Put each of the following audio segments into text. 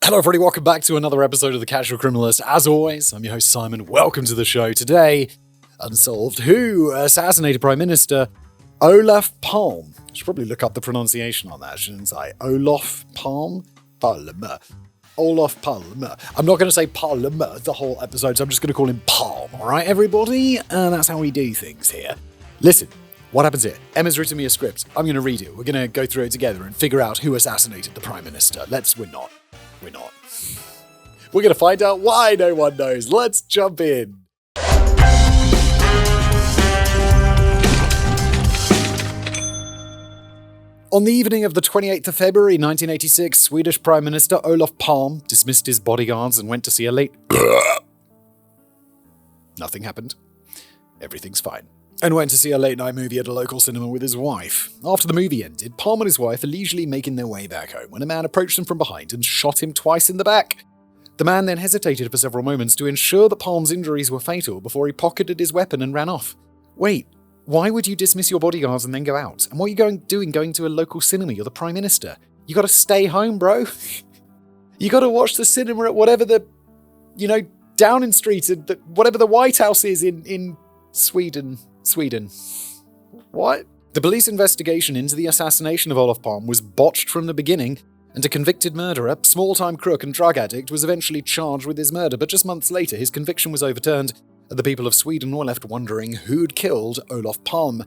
Hello everybody, welcome back to another episode of The Casual Criminalist. As always, I'm your host Simon. Welcome to the show. Today, Unsolved. Who assassinated Prime Minister Olof Palme? I should probably look up the pronunciation on that, shouldn't I? Olof Palme? Palme. Olof Palme. I'm not going to say Palme the whole episode, so I'm just going to call him Palme. Alright, everybody? That's how we do things here. Listen, what happens here? Emma's written me a script. I'm going to read it. We're going to go through it together and figure out who assassinated the Prime Minister. We're not. We're going to find out why no one knows. Let's jump in. On the evening of the 28th of February 1986, Swedish Prime Minister Olof Palme dismissed his bodyguards and went to see a late... Nothing happened. Everything's fine. And went to see a late-night movie at a local cinema with his wife. After the movie ended, Palme and his wife are leisurely making their way back home when a man approached them from behind and shot him twice in the back. The man then hesitated for several moments to ensure that Palme's injuries were fatal before he pocketed his weapon and ran off. Wait, why would you dismiss your bodyguards and then go out? And what are you going to a local cinema? You're the Prime Minister. You gotta stay home, bro. You gotta watch the cinema at whatever the, Downing Street, whatever the White House is in Sweden. What? The police investigation into the assassination of Olof Palme was botched from the beginning, and a convicted murderer, small-time crook and drug addict was eventually charged with his murder, but just months later his conviction was overturned, and the people of Sweden were left wondering who'd killed Olof Palme.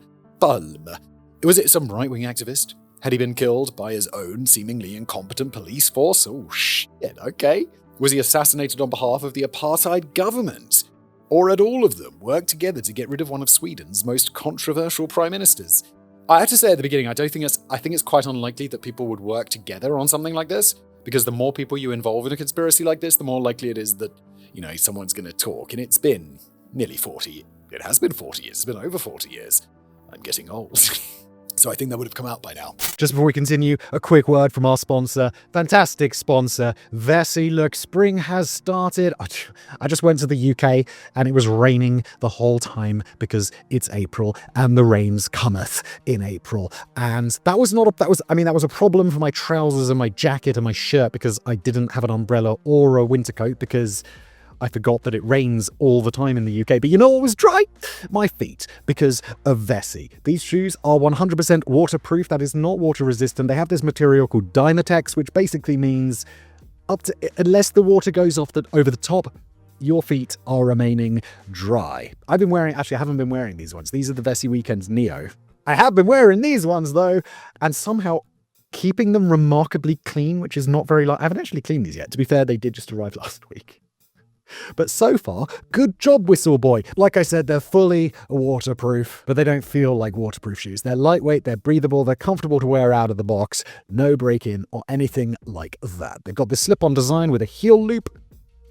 Was it some right-wing activist? Had he been killed by his own seemingly incompetent police force? Oh shit, okay. Was he assassinated on behalf of the apartheid government? Or had all of them worked together to get rid of one of Sweden's most controversial prime ministers? I have to say at the beginning, I think it's quite unlikely that people would work together on something like this, because the more people you involve in a conspiracy like this, the more likely it is that, someone's going to talk. And it's been nearly 40. It has been 40 years. It's been over 40 years. I'm getting old. So I think that would have come out by now. Just before we continue, a quick word from our sponsor, fantastic sponsor, Vessi. Look, spring has started. I just went to the UK and it was raining the whole time because it's April and the rains cometh in April. And that was a problem for my trousers and my jacket and my shirt because I didn't have an umbrella or a winter coat because I forgot that it rains all the time in the UK. But you know what was dry? My feet, because of Vessi. These shoes are 100% waterproof. That is not water resistant. They have this material called Dynatex, which basically means unless the water goes over the top, your feet are remaining dry. I haven't been wearing these ones. These are the Vessi Weekend Neo. I have been wearing these ones though, and somehow keeping them remarkably clean, which is not very I haven't actually cleaned these yet. To be fair, they did just arrive last week. But so far, good job, Whistle Boy. Like I said, they're fully waterproof, but they don't feel like waterproof shoes. They're lightweight, they're breathable, they're comfortable to wear out of the box, no break-in or anything like that. They've got this slip-on design with a heel loop.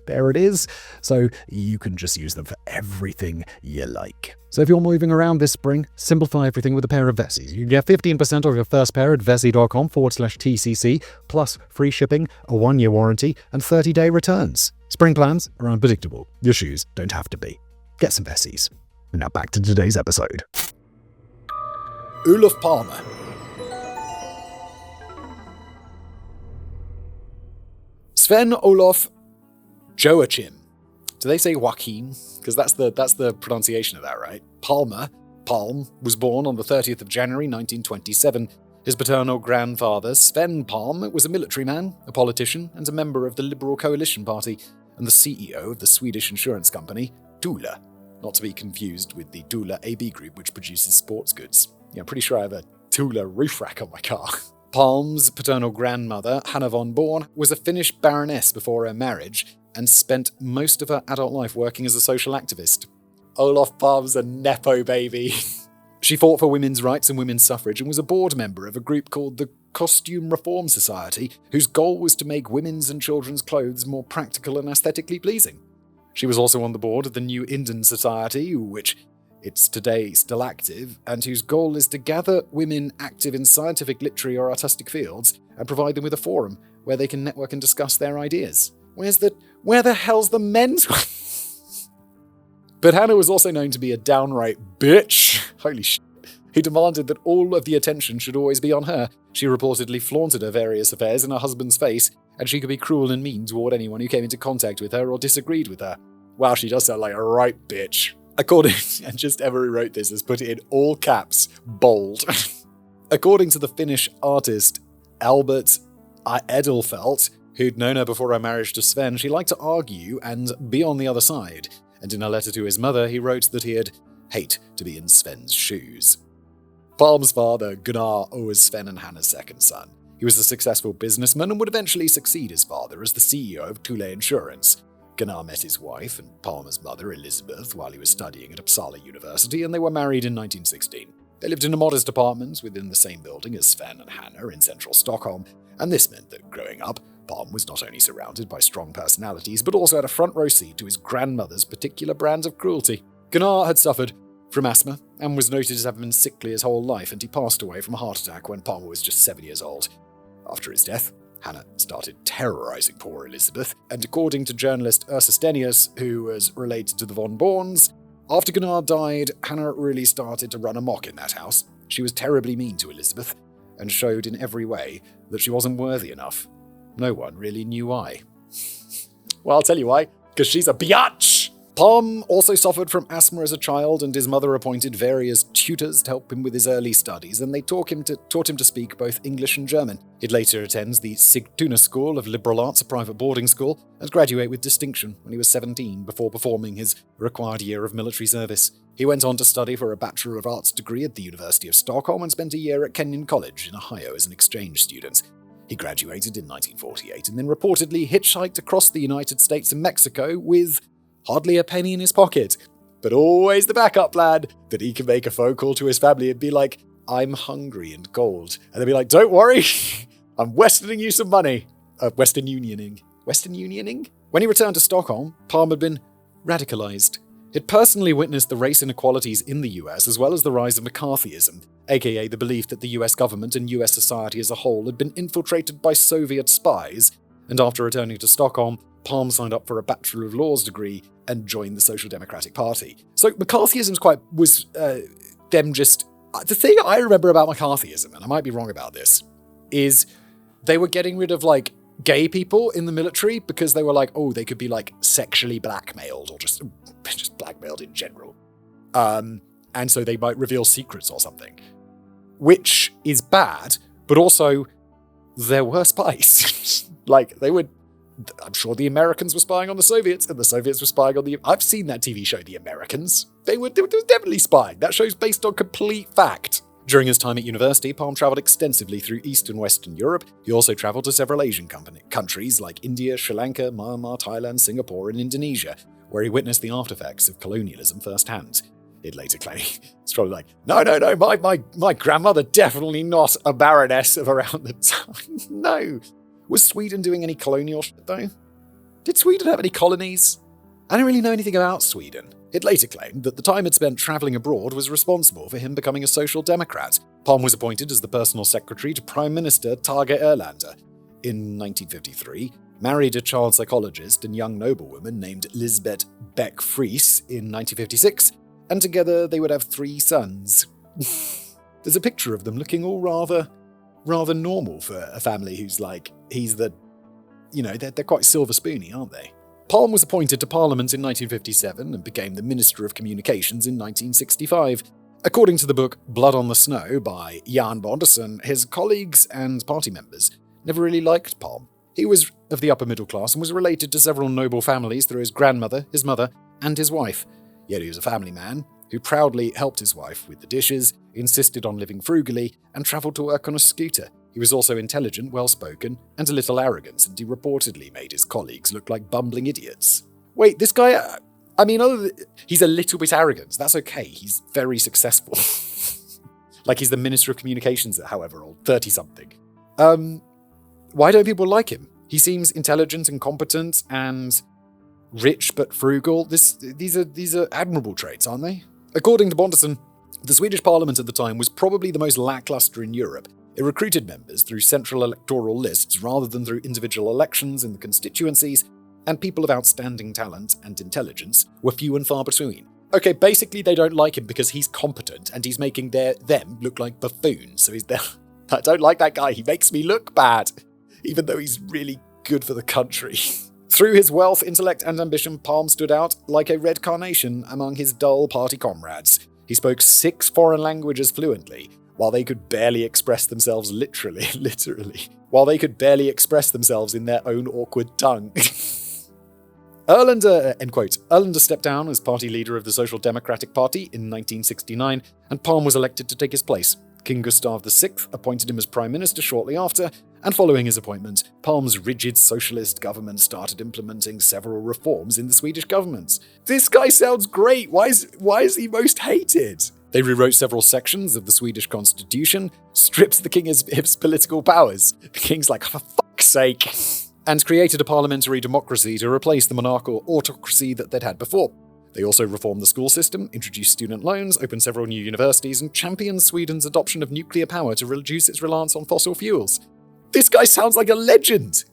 There it is. So you can just use them for everything you like. So if you're moving around this spring, simplify everything with a pair of Vessis. You can get 15% off your first pair at vessi.com/TCC, plus free shipping, a 1-year warranty, and 30-day returns. Spring plans are unpredictable. Your shoes don't have to be. Get some Vessis. And now back to today's episode. Olof Palme. Sven Olof Joachim. Do they say Joachim? Because that's the pronunciation of that, right? Palme was born on the 30th of January 1927. His paternal grandfather, Sven Palme, was a military man, a politician, and a member of the Liberal Coalition Party, and the CEO of the Swedish insurance company, Thule, not to be confused with the Thule AB Group, which produces sports goods. Yeah, I'm pretty sure I have a Thule roof rack on my car. Palme's paternal grandmother, Hanna von Born, was a Finnish baroness before her marriage, and spent most of her adult life working as a social activist. Olof Palme's a nepo baby. She fought for women's rights and women's suffrage and was a board member of a group called the Costume Reform Society, whose goal was to make women's and children's clothes more practical and aesthetically pleasing. She was also on the board of the New Indian Society, which it's today still active, and whose goal is to gather women active in scientific, literary or artistic fields and provide them with a forum where they can network and discuss their ideas. Where the hell's the men's one? But Hannah was also known to be a downright bitch. Holy shit. He demanded that all of the attention should always be on her. She reportedly flaunted her various affairs in her husband's face, and she could be cruel and mean toward anyone who came into contact with her or disagreed with her. Wow, she does sound like a right bitch. According, and just Ever who wrote this has put it in all caps, bold. According to the Finnish artist Albert Edelfelt, who'd known her before her marriage to Sven, she liked to argue and be on the other side. And in a letter to his mother, he wrote that he'd hate to be in Sven's shoes. Palm's father, Gunnar, was Sven and Hannah's second son. He was a successful businessman and would eventually succeed his father as the CEO of Thule Insurance. Gunnar met his wife and Palmer's mother, Elizabeth, while he was studying at Uppsala University, and they were married in 1916. They lived in a modest apartment within the same building as Sven and Hannah in central Stockholm, and this meant that growing up, Palm was not only surrounded by strong personalities, but also had a front row seat to his grandmother's particular brand of cruelty. Gunnar had suffered from asthma and was noted as having been sickly his whole life, and he passed away from a heart attack when Palmer was just 7 years old. After his death, Hannah started terrorizing poor Elizabeth, and according to journalist Ursa Stenius, who was related to the von Borns, after Gunnar died, Hannah really started to run amok in that house. She was terribly mean to Elizabeth, and showed in every way that she wasn't worthy enough. No one really knew why. Well, I'll tell you why. Because she's a biatch! Palm also suffered from asthma as a child, and his mother appointed various tutors to help him with his early studies, and they taught him to speak both English and German. He'd later attend the Sigtuna School of Liberal Arts, a private boarding school, and graduate with distinction when he was 17, before performing his required year of military service. He went on to study for a Bachelor of Arts degree at the University of Stockholm and spent a year at Kenyon College in Ohio as an exchange student. He graduated in 1948 and then reportedly hitchhiked across the United States and Mexico with hardly a penny in his pocket, but always the backup plan that he can make a phone call to his family and be like, "I'm hungry and cold." And they'll be like, "Don't worry, I'm Westerning you some money." Western Unioning. Western Unioning? When he returned to Stockholm, Palm had been radicalized. He'd personally witnessed the race inequalities in the US, as well as the rise of McCarthyism, aka the belief that the US government and US society as a whole had been infiltrated by Soviet spies, and after returning to Stockholm, Palm signed up for a Bachelor of Laws degree and joined the Social Democratic Party. So McCarthyism was them just... The thing I remember about McCarthyism, and I might be wrong about this, is they were getting rid of, like, gay people in the military because they were like, oh, they could be, like, sexually blackmailed or just blackmailed in general. And so they might reveal secrets or something. Which is bad, but also there were spies. Like, they would... I'm sure the Americans were spying on the Soviets, and the Soviets were spying on the... I've seen that TV show, The Americans. They were definitely spying. That show's based on complete fact. During his time at university, Palm travelled extensively through East and Western Europe. He also travelled to several Asian countries like India, Sri Lanka, Myanmar, Thailand, Singapore, and Indonesia, where he witnessed the aftereffects of colonialism firsthand. He'd later claim, it's probably like, no, my grandmother definitely not a baroness of around the time. No. Was Sweden doing any colonial shit, though? Did Sweden have any colonies? I don't really know anything about Sweden. It later claimed that the time it spent travelling abroad was responsible for him becoming a social democrat. Palm was appointed as the personal secretary to Prime Minister Tage Erlander. In 1953, married a child psychologist and young noblewoman named Lisbeth Beck-Fries in 1956, and together they would have 3 sons. There's a picture of them looking all rather normal for a family who's like, he's the, they're quite silver spoony, aren't they? Palm was appointed to Parliament in 1957 and became the Minister of Communications in 1965. According to the book Blood on the Snow by Jan Bonderson, his colleagues and party members never really liked Palm. He was of the upper middle class and was related to several noble families through his grandmother, his mother, and his wife. Yet he was a family man who proudly helped his wife with the dishes, insisted on living frugally, and travelled to work on a scooter. He was also intelligent, well-spoken, and a little arrogant, and he reportedly made his colleagues look like bumbling idiots. Wait, this guy... he's a little bit arrogant. That's okay. He's very successful. Like he's the Minister of Communications at however old, 30-something. Why don't people like him? He seems intelligent and competent and rich but frugal. These are admirable traits, aren't they? According to Bonderson, the Swedish Parliament at the time was probably the most lackluster in Europe. It recruited members through central electoral lists rather than through individual elections in the constituencies, and people of outstanding talent and intelligence were few and far between. Okay, basically they don't like him because he's competent and he's making them look like buffoons. So I don't like that guy. He makes me look bad, even though he's really good for the country. Through his wealth, intellect, and ambition, Palm stood out like a red carnation among his dull party comrades. He spoke 6 foreign languages fluently, while they could barely express themselves literally, while they could barely express themselves in their own awkward tongue. Erlander, end quote. Erlander stepped down as party leader of the Social Democratic Party in 1969, and Palm was elected to take his place. King Gustav VI appointed him as Prime Minister shortly after, and following his appointment, Palm's rigid socialist government started implementing several reforms in the Swedish government. This guy sounds great! Why is he most hated? They rewrote several sections of the Swedish constitution, stripped the king of his political powers. The king's like, for fuck's sake! And created a parliamentary democracy to replace the monarchical autocracy that they'd had before. They also reformed the school system, introduced student loans, opened several new universities, and championed Sweden's adoption of nuclear power to reduce its reliance on fossil fuels. This guy sounds like a legend!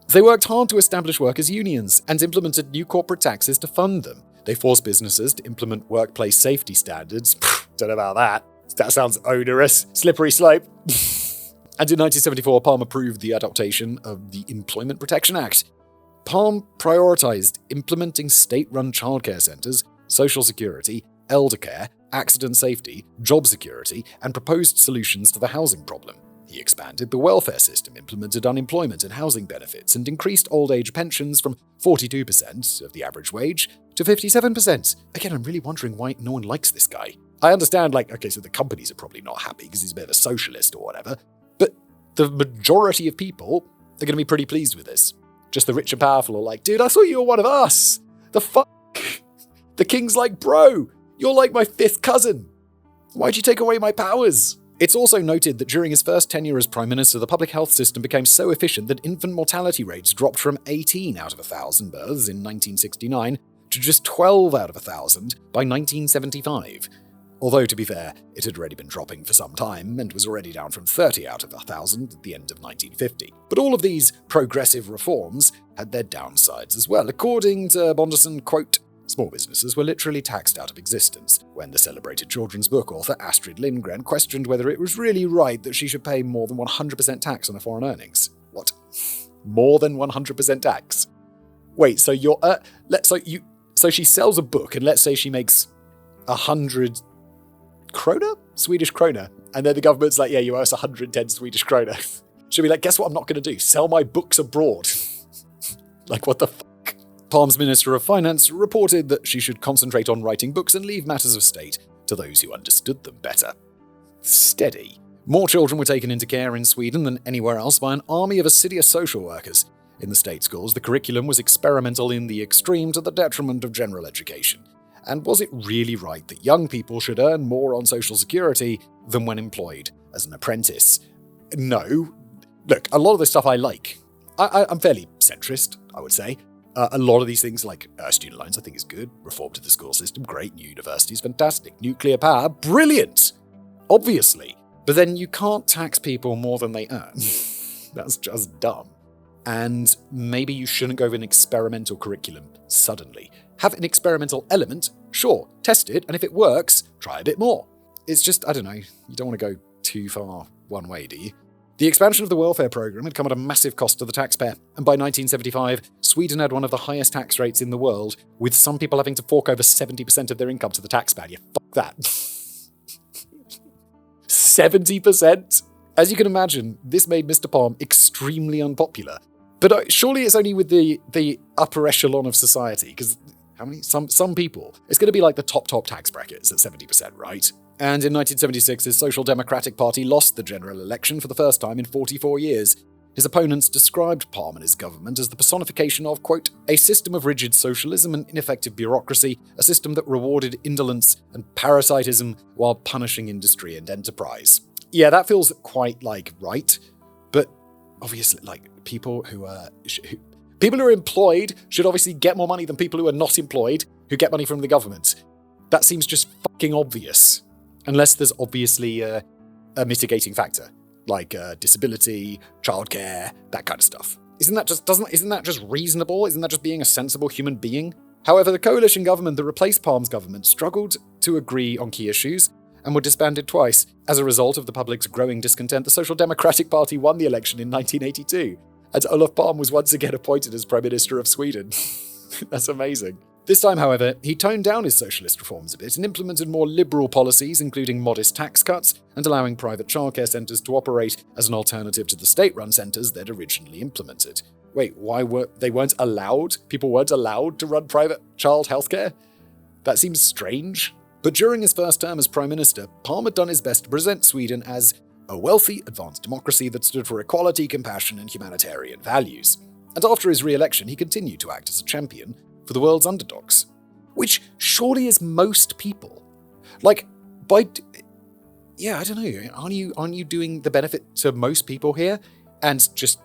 They worked hard to establish workers' unions and implemented new corporate taxes to fund them. They forced businesses to implement workplace safety standards. Don't know about that. That sounds onerous. Slippery slope. And in 1974, Palm approved the adoption of the Employment Protection Act. Palm prioritised implementing state-run childcare centres, social security, elder care, accident safety, job security, and proposed solutions to the housing problem. He expanded the welfare system, implemented unemployment and housing benefits, and increased old age pensions from 42% of the average wage to 57%. Again, I'm really wondering why no one likes this guy. I understand, so the companies are probably not happy because he's a bit of a socialist or whatever, but the majority of people are going to be pretty pleased with this. Just the rich and powerful are like, dude, I thought you were one of us. The fuck? The king's like, bro, you're like my 5th cousin. Why'd you take away my powers? It's also noted that during his first tenure as Prime Minister, the public health system became so efficient that infant mortality rates dropped from 18 out of 1,000 births in 1969 to just 12 out of 1,000 by 1975. Although, to be fair, it had already been dropping for some time and was already down from 30 out of 1,000 at the end of 1950. But all of these progressive reforms had their downsides as well. According to Pettersson, quote, small businesses were literally taxed out of existence when the celebrated children's book author Astrid Lindgren questioned whether it was really right that she should pay more than 100% tax on her foreign earnings. What? More than 100% tax? Wait, so so she sells a book and let's say she makes 100 krona? Swedish krona. And then the government's like, yeah, you owe us 110 Swedish krona. She'll be like, guess what I'm not going to do? Sell my books abroad. Like, what the fuck? Palm's Minister of Finance reported that she should concentrate on writing books and leave matters of state to those who understood them better. Steady. More children were taken into care in Sweden than anywhere else by an army of assiduous social workers. In the state schools, the curriculum was experimental in the extreme to the detriment of general education. And was it really right that young people should earn more on Social Security than when employed as an apprentice? No. Look, a lot of this stuff I like. I'm fairly centrist, I would say. A lot of these things, like student loans, I think is good. Reform to the school system, great. New universities, fantastic. Nuclear power, brilliant. Obviously. But then you can't tax people more than they earn. That's just dumb. And maybe you shouldn't go with an experimental curriculum suddenly. Have an experimental element, sure, test it, and if it works, try a bit more. It's just, I don't know, you don't want to go too far one way, do you? The expansion of the welfare program had come at a massive cost to the taxpayer, and by 1975, Sweden had one of the highest tax rates in the world, with some people having to fork over 70% of their income to the taxpayer. Yeah, fuck that. 70%? As you can imagine, this made Mr. Palm extremely unpopular. But surely it's only with the upper echelon of society, because how many? Some people. It's going to be like the top tax brackets at 70%, right? And in 1976, his Social Democratic Party lost the general election for the first time in 44 years. His opponents described Palm and his government as the personification of, quote, a system of rigid socialism and ineffective bureaucracy, a system that rewarded indolence and parasitism while punishing industry and enterprise. Yeah, that feels quite, right. But obviously, people who are employed should obviously get more money than people who are not employed, who get money from the government. That seems just fucking obvious. Unless there's obviously a mitigating factor, like disability, childcare, that kind of stuff. Isn't that just reasonable? Isn't that just being a sensible human being? However, the coalition government that replaced Palm's government struggled to agree on key issues and were disbanded twice. As a result of the public's growing discontent, the Social Democratic Party won the election in 1982, and Olof Palme was once again appointed as Prime Minister of Sweden. That's amazing. This time, however, he toned down his socialist reforms a bit and implemented more liberal policies, including modest tax cuts and allowing private childcare centres to operate as an alternative to the state-run centres they'd originally implemented. Wait, people weren't allowed to run private child healthcare? That seems strange. But during his first term as Prime Minister, Palme had done his best to present Sweden as a wealthy, advanced democracy that stood for equality, compassion, and humanitarian values. And after his re-election, he continued to act as a champion for the world's underdogs. Which surely is most people. I don't know, aren't you doing the benefit to most people here and just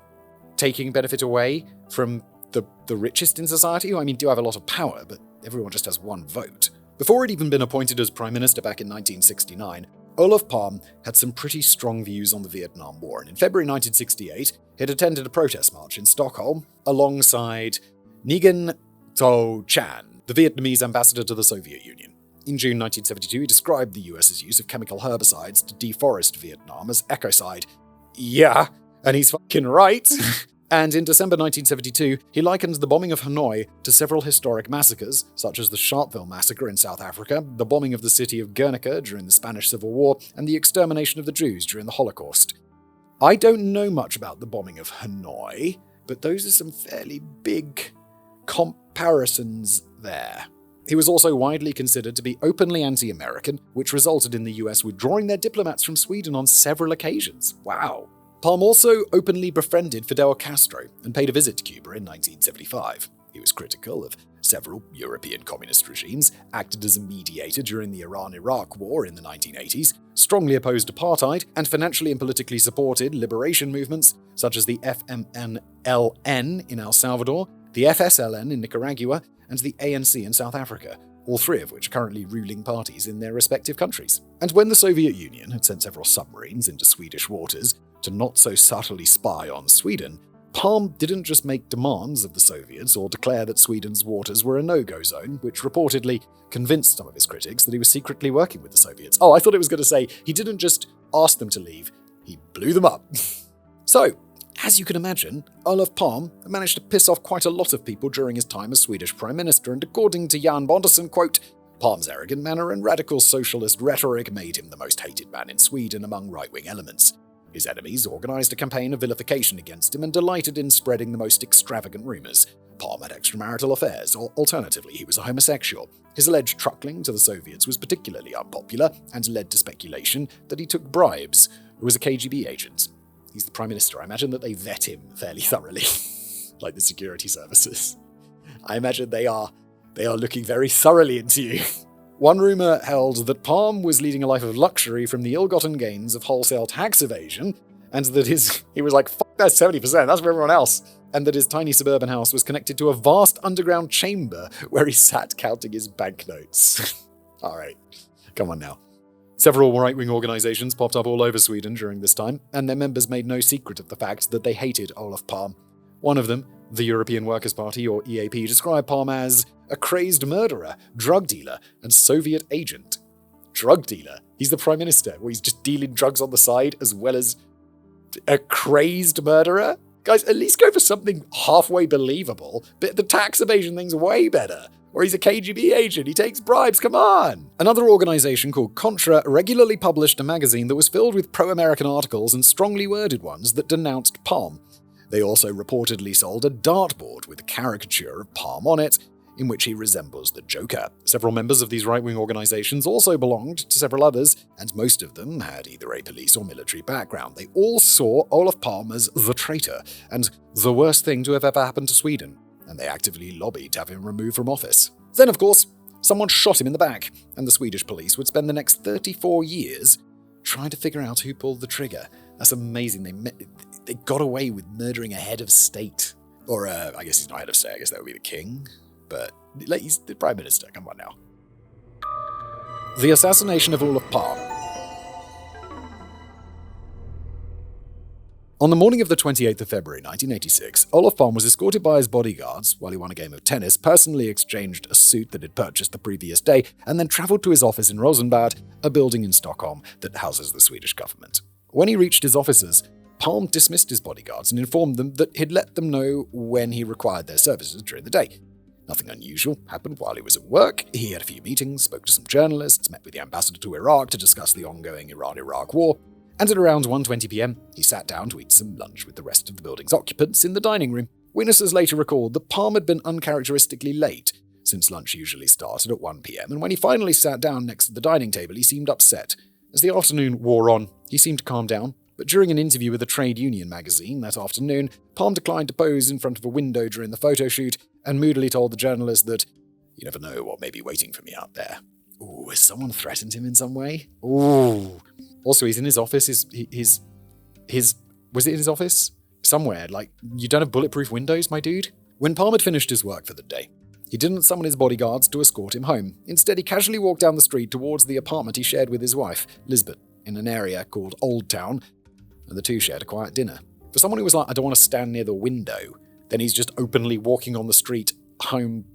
taking benefit away from the richest in society, who do have a lot of power, but everyone just has one vote? Before he'd even been appointed as Prime Minister back in 1969, Olof Palme had some pretty strong views on the Vietnam War, and in February 1968, he'd attended a protest march in Stockholm alongside Nguyen Tô Chan, the Vietnamese ambassador to the Soviet Union. In June 1972, he described the US's use of chemical herbicides to deforest Vietnam as ecocide. Yeah, and he's fucking right. And in December 1972, he likened the bombing of Hanoi to several historic massacres, such as the Sharpeville Massacre in South Africa, the bombing of the city of Guernica during the Spanish Civil War, and the extermination of the Jews during the Holocaust. I don't know much about the bombing of Hanoi, but those are some fairly big comparisons there. He was also widely considered to be openly anti-American, which resulted in the US withdrawing their diplomats from Sweden on several occasions. Wow. Palme also openly befriended Fidel Castro and paid a visit to Cuba in 1975. He was critical of several European communist regimes, acted as a mediator during the Iran-Iraq War in the 1980s, strongly opposed apartheid, and financially and politically supported liberation movements such as the FMNLN in El Salvador, the FSLN in Nicaragua, and the ANC in South Africa, all three of which are currently ruling parties in their respective countries. And when the Soviet Union had sent several submarines into Swedish waters to not so subtly spy on Sweden, Palme didn't just make demands of the Soviets or declare that Sweden's waters were a no-go zone, which reportedly convinced some of his critics that he was secretly working with the Soviets. Oh, I thought it was going to say he didn't just ask them to leave, he blew them up. So, as you can imagine, Olof Palme managed to piss off quite a lot of people during his time as Swedish Prime Minister, and according to Jan Bonderson, quote, Palme's arrogant manner and radical socialist rhetoric made him the most hated man in Sweden among right-wing elements. His enemies organised a campaign of vilification against him and delighted in spreading the most extravagant rumours. Palme had extramarital affairs, or alternatively, he was a homosexual. His alleged truckling to the Soviets was particularly unpopular and led to speculation that he took bribes, or was a KGB agent. He's the Prime Minister. I imagine that they vet him fairly thoroughly, like the security services. I imagine they are looking very thoroughly into you. One rumour held that Palme was leading a life of luxury from the ill-gotten gains of wholesale tax evasion, and that he was like, fuck that 70%, that's for everyone else, and that his tiny suburban house was connected to a vast underground chamber where he sat counting his banknotes. Alright, come on now. Several right-wing organisations popped up all over Sweden during this time, and their members made no secret of the fact that they hated Olof Palme. One of them, the European Workers' Party, or EAP, described Palme as a crazed murderer, drug dealer, and Soviet agent. Drug dealer? He's the Prime Minister, where he's just dealing drugs on the side as well as a crazed murderer? Guys, at least go for something halfway believable, but the tax evasion thing's way better. Or he's a KGB agent, he takes bribes, come on! Another organisation called Contra regularly published a magazine that was filled with pro-American articles and strongly worded ones that denounced Palme. They also reportedly sold a dartboard with a caricature of Palme on it, in which he resembles the Joker. Several members of these right-wing organisations also belonged to several others, and most of them had either a police or military background. They all saw Olof Palme as the traitor, and the worst thing to have ever happened to Sweden, and they actively lobbied to have him removed from office. Then, of course, someone shot him in the back, and the Swedish police would spend the next 34 years trying to figure out who pulled the trigger. That's amazing. They got away with murdering a head of state. Or, I guess he's not head of state, I guess that would be the king. But he's the Prime Minister, come on now. The assassination of Olof Palme. On the morning of the 28th of February 1986, Olof Palme was escorted by his bodyguards while he won a game of tennis, personally exchanged a suit that he'd purchased the previous day, and then travelled to his office in Rosenbad, a building in Stockholm that houses the Swedish government. When he reached his offices, Palme dismissed his bodyguards and informed them that he'd let them know when he required their services during the day. Nothing unusual happened while he was at work. He had a few meetings, spoke to some journalists, met with the ambassador to Iraq to discuss the ongoing Iran-Iraq war, and at around 1:20 p.m., he sat down to eat some lunch with the rest of the building's occupants in the dining room. Witnesses later recalled that Palme had been uncharacteristically late, since lunch usually started at 1 p.m, and when he finally sat down next to the dining table, he seemed upset. As the afternoon wore on, he seemed to calm down, but during an interview with a trade union magazine that afternoon, Palme declined to pose in front of a window during the photo shoot and moodily told the journalist that, "You never know what may be waiting for me out there." Ooh, has someone threatened him in some way? Ooh. Also, he's in his office. Was it in his office? Somewhere. Like, you don't have bulletproof windows, my dude? When Palme had finished his work for the day, he didn't summon his bodyguards to escort him home. Instead, he casually walked down the street towards the apartment he shared with his wife, Lisbeth, in an area called Old Town, and the two shared a quiet dinner. For someone who was like, "I don't want to stand near the window," then he's just openly walking on the street home.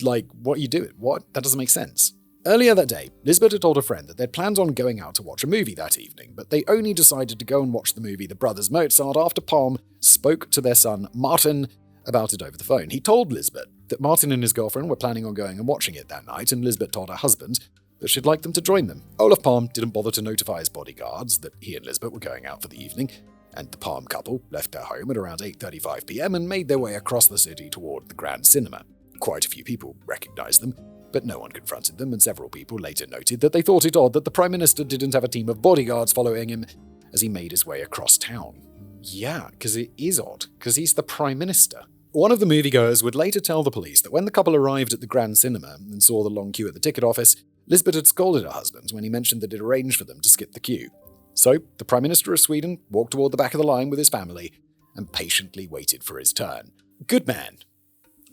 Like, what are you doing? What? That doesn't make sense. Earlier that day, Lisbeth had told a friend that they'd planned on going out to watch a movie that evening, but they only decided to go and watch the movie The Brothers Mozart after Palme spoke to their son, Martin, about it over the phone. He told Lisbeth that Martin and his girlfriend were planning on going and watching it that night, and Lisbeth told her husband that she'd like them to join them. Olof Palme didn't bother to notify his bodyguards that he and Lisbeth were going out for the evening, and the Palme couple left their home at around 8:35 p.m. and made their way across the city toward the Grand Cinema. Quite a few people recognized them, but no one confronted them, and several people later noted that they thought it odd that the Prime Minister didn't have a team of bodyguards following him as he made his way across town. Yeah, because it is odd, because he's the Prime Minister. One of the moviegoers would later tell the police that when the couple arrived at the Grand Cinema and saw the long queue at the ticket office, Lisbeth had scolded her husband when he mentioned that he'd arranged for them to skip the queue. So, the Prime Minister of Sweden walked toward the back of the line with his family and patiently waited for his turn. Good man.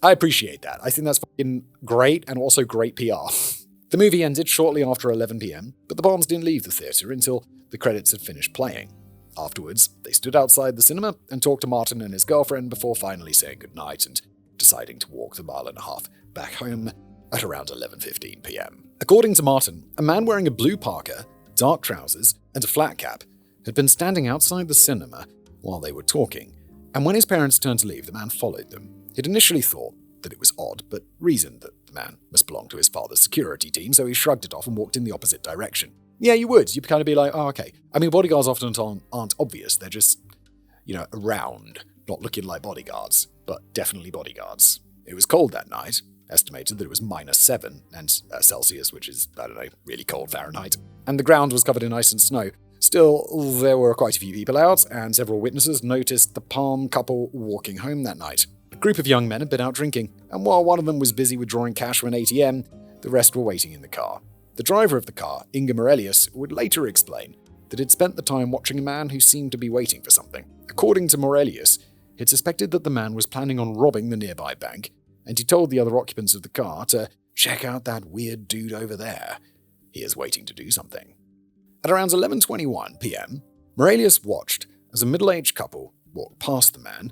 I appreciate that. I think that's fucking great and also great PR. The movie ended shortly after 11 p.m, but the Palmes didn't leave the theatre until the credits had finished playing. Afterwards, they stood outside the cinema and talked to Martin and his girlfriend before finally saying goodnight and deciding to walk the mile and a half back home at around 11:15 p.m. According to Martin, a man wearing a blue parka, dark trousers, and a flat cap had been standing outside the cinema while they were talking, and when his parents turned to leave, the man followed them. He'd initially thought that it was odd, but reasoned that the man must belong to his father's security team, so he shrugged it off and walked in the opposite direction. Yeah, you would. You'd kind of be like, oh, okay. I mean, bodyguards often aren't obvious. They're just, around, not looking like bodyguards, but definitely bodyguards. It was cold that night. Estimated that it was -7 and Celsius, which is, really cold Fahrenheit. And the ground was covered in ice and snow. Still, there were quite a few people out, and several witnesses noticed the Palme couple walking home that night. A group of young men had been out drinking, and while one of them was busy withdrawing cash from an ATM, the rest were waiting in the car. The driver of the car, Inge Morelius, would later explain that he'd spent the time watching a man who seemed to be waiting for something. According to Morelius, he'd suspected that the man was planning on robbing the nearby bank, and he told the other occupants of the car to check out that weird dude over there. He is waiting to do something. At around 11:21 p.m, Morelius watched as a middle-aged couple walked past the man,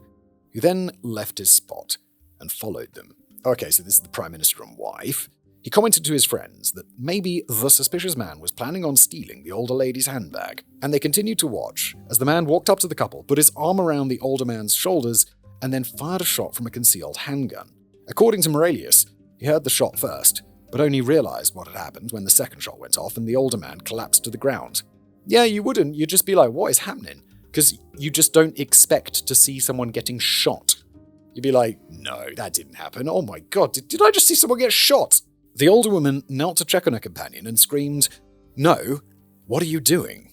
who then left his spot and followed them. Okay, so this is the Prime Minister and wife. He commented to his friends that maybe the suspicious man was planning on stealing the older lady's handbag, and they continued to watch as the man walked up to the couple, put his arm around the older man's shoulders, and then fired a shot from a concealed handgun. According to Morelius, he heard the shot first, but only realized what had happened when the second shot went off and the older man collapsed to the ground. Yeah, you wouldn't. You'd just be like, what is happening? Because you just don't expect to see someone getting shot. You'd be like, no, that didn't happen. Oh my god, did I just see someone get shot? The older woman knelt to check on her companion and screamed, "No, what are you doing?"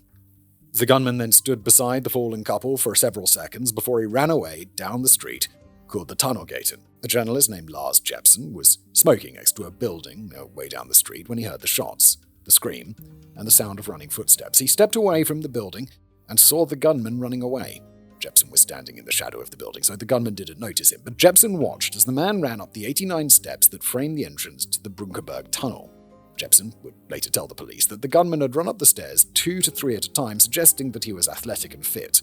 The gunman then stood beside the fallen couple for several seconds before he ran away down the street called the Tunnelgaten. A journalist named Lars Jeppsson was smoking next to a building way down the street when he heard the shots, the scream, and the sound of running footsteps. He stepped away from the building and saw the gunman running away. Jeppsson was standing in the shadow of the building, so the gunman didn't notice him, but Jeppsson watched as the man ran up the 89 steps that framed the entrance to the Brunkeberg tunnel. Jeppsson would later tell the police that the gunman had run up the stairs 2 to 3 at a time, suggesting that he was athletic and fit.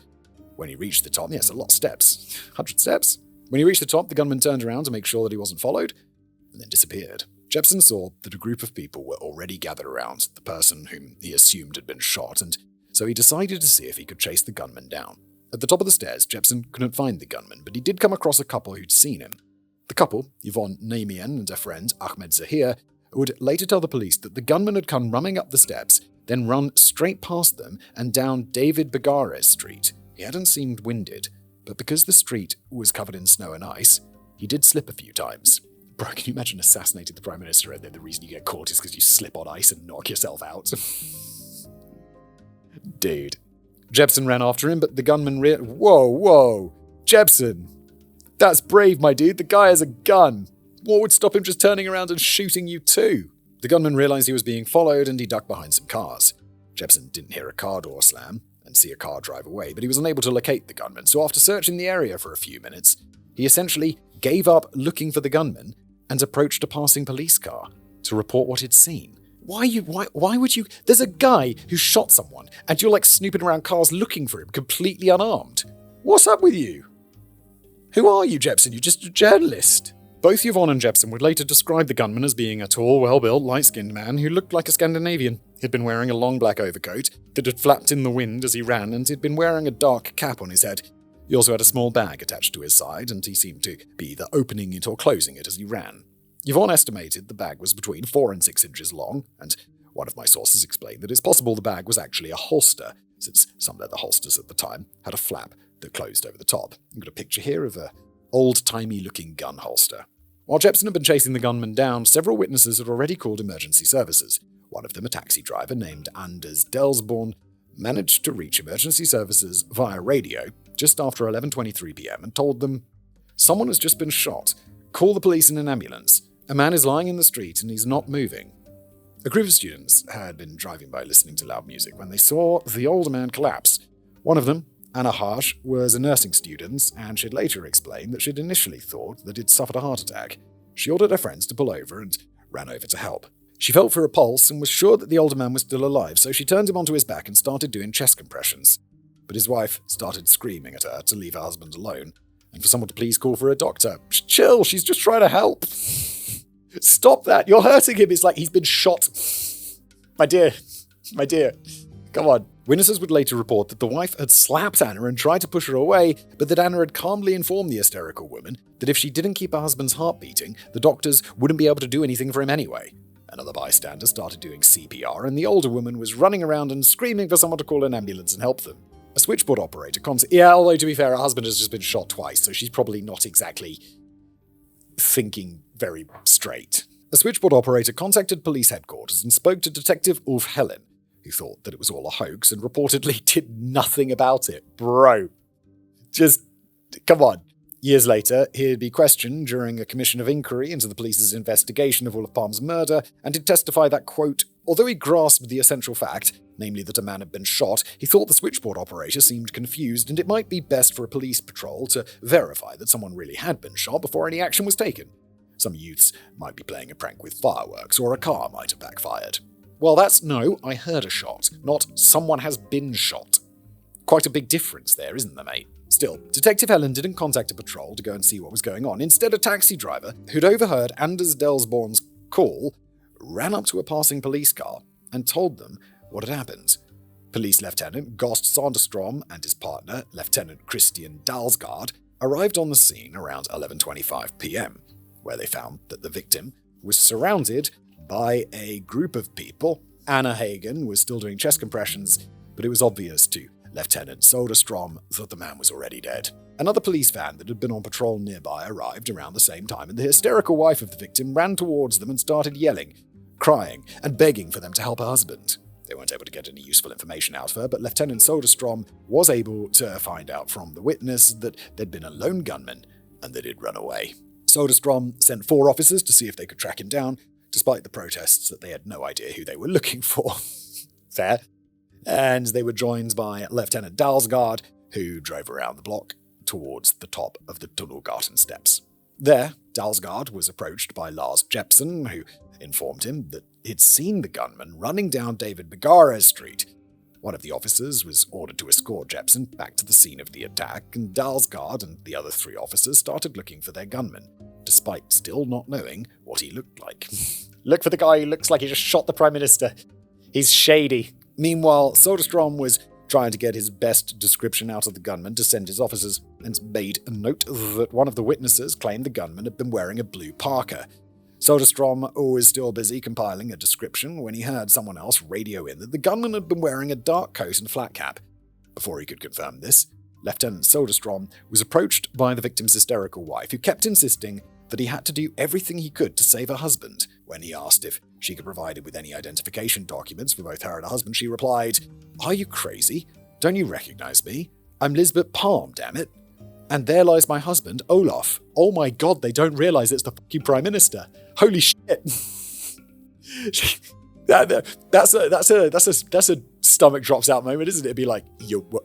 When he reached the top, yes, a lot of steps, 100 steps. When he reached the top, the gunman turned around to make sure that he wasn't followed, and then disappeared. Jepson saw that a group of people were already gathered around the person whom he assumed had been shot, and so he decided to see if he could chase the gunman down. At the top of the stairs, Jepson couldn't find the gunman, but he did come across a couple who'd seen him. The couple, Yvonne Namian and her friend Ahmed Zahir, would later tell the police that the gunman had come running up the steps, then run straight past them and down David Bagares Street. He hadn't seemed winded, but because the street was covered in snow and ice, he did slip a few times. Bro, can you imagine assassinating the Prime Minister and then the reason you get caught is because you slip on ice and knock yourself out? Dude. Jepson ran after him, but the gunman Whoa, Jepson! That's brave, my dude. The guy has a gun. What would stop him just turning around and shooting you too? The gunman realized he was being followed and he ducked behind some cars. Jepson didn't hear a car door slam and see a car drive away, but he was unable to locate the gunman, so after searching the area for a few minutes, he essentially gave up looking for the gunman and approached a passing police car to report what he'd seen. Why would you? There's a guy who shot someone and you're like snooping around cars looking for him, completely unarmed. What's up with you? Who are you, Jepson? You're just a journalist. Both Yvonne and Jepson would later describe the gunman as being a tall, well-built, light-skinned man who looked like a Scandinavian. He'd been wearing a long black overcoat that had flapped in the wind as he ran, and he'd been wearing a dark cap on his head. He also had a small bag attached to his side, and he seemed to be either opening it or closing it as he ran. Yvonne estimated the bag was between 4 and 6 inches long, and one of my sources explained that it's possible the bag was actually a holster, since some leather holsters at the time had a flap that closed over the top. I've got a picture here of a old-timey-looking gun holster. While Jepson had been chasing the gunman down, several witnesses had already called emergency services. One of them, a taxi driver named Anders Delsborn, managed to reach emergency services via radio just after 11:23 p.m. and told them, "Someone has just been shot. Call the police in an ambulance. A man is lying in the street and he's not moving." A group of students had been driving by listening to loud music when they saw the older man collapse. One of them, Anna Harsh, was a nursing student, and she'd later explained that she'd initially thought that he'd suffered a heart attack. She ordered her friends to pull over and ran over to help. She felt for a pulse and was sure that the older man was still alive, so she turned him onto his back and started doing chest compressions. But his wife started screaming at her to leave her husband alone, and for someone to please call for a doctor. Chill, she's just trying to help. Stop that, you're hurting him. It's like he's been shot. My dear, come on. Witnesses would later report that the wife had slapped Anna and tried to push her away, but that Anna had calmly informed the hysterical woman that if she didn't keep her husband's heart beating, the doctors wouldn't be able to do anything for him anyway. Another bystander started doing CPR, and the older woman was running around and screaming for someone to call an ambulance and help them. A switchboard operator although to be fair, her husband has just been shot twice, so she's probably not exactly thinking very straight. A switchboard operator contacted police headquarters and spoke to Detective Ulf Helen, who thought that it was all a hoax and reportedly did nothing about it. Bro, just come on. Years later, he'd be questioned during a commission of inquiry into the police's investigation of Olof Palme's murder, and he'd testify that, quote, although he grasped the essential fact, namely that a man had been shot, he thought the switchboard operator seemed confused and it might be best for a police patrol to verify that someone really had been shot before any action was taken. Some youths might be playing a prank with fireworks, or a car might have backfired. Well, that's no, I heard a shot, not someone has been shot. Quite a big difference there, isn't there, mate? Still, Detective Helen didn't contact a patrol to go and see what was going on. Instead, a taxi driver, who'd overheard Anders Delsborn's call, ran up to a passing police car and told them what had happened. Police Lieutenant Gost Sanderstrom and his partner, Lieutenant Christian Dalsgaard, arrived on the scene around 11:25 p.m., where they found that the victim was surrounded by a group of people. Anna Hagen was still doing chest compressions, but it was obvious to Lieutenant Soderstrom that the man was already dead. Another police van that had been on patrol nearby arrived around the same time, and the hysterical wife of the victim ran towards them and started yelling, crying, and begging for them to help her husband. They weren't able to get any useful information out of her, but Lieutenant Soderstrom was able to find out from the witness that there'd been a lone gunman and that he'd run away. Soderstrom sent 4 officers to see if they could track him down, despite the protests that they had no idea who they were looking for. Fair. And they were joined by Lieutenant Dalsgaard, who drove around the block towards the top of the Tunnelgarten steps. There, Dalsgaard was approached by Lars Jepson, who informed him that he'd seen the gunman running down David Bagares Street, One of the officers was ordered to escort Jepsen back to the scene of the attack, and Dalsgaard and the other 3 officers started looking for their gunman, despite still not knowing what he looked like. Look for the guy who looks like he just shot the Prime Minister. He's shady. Meanwhile, Soderstrom was trying to get his best description out of the gunman to send his officers, and made a note that one of the witnesses claimed the gunman had been wearing a blue parka. Soderstrom was still busy compiling a description when he heard someone else radio in that the gunman had been wearing a dark coat and flat cap. Before he could confirm this, Lieutenant Soderstrom was approached by the victim's hysterical wife, who kept insisting that he had to do everything he could to save her husband. When he asked if she could provide him with any identification documents for both her and her husband, she replied, "Are you crazy? Don't you recognize me? I'm Lisbeth Palm, damn it. And there lies my husband, Olaf. Oh my god, they don't realize it's the fucking Prime Minister. Holy shit." That's a stomach drops out moment, isn't it? It'd be like,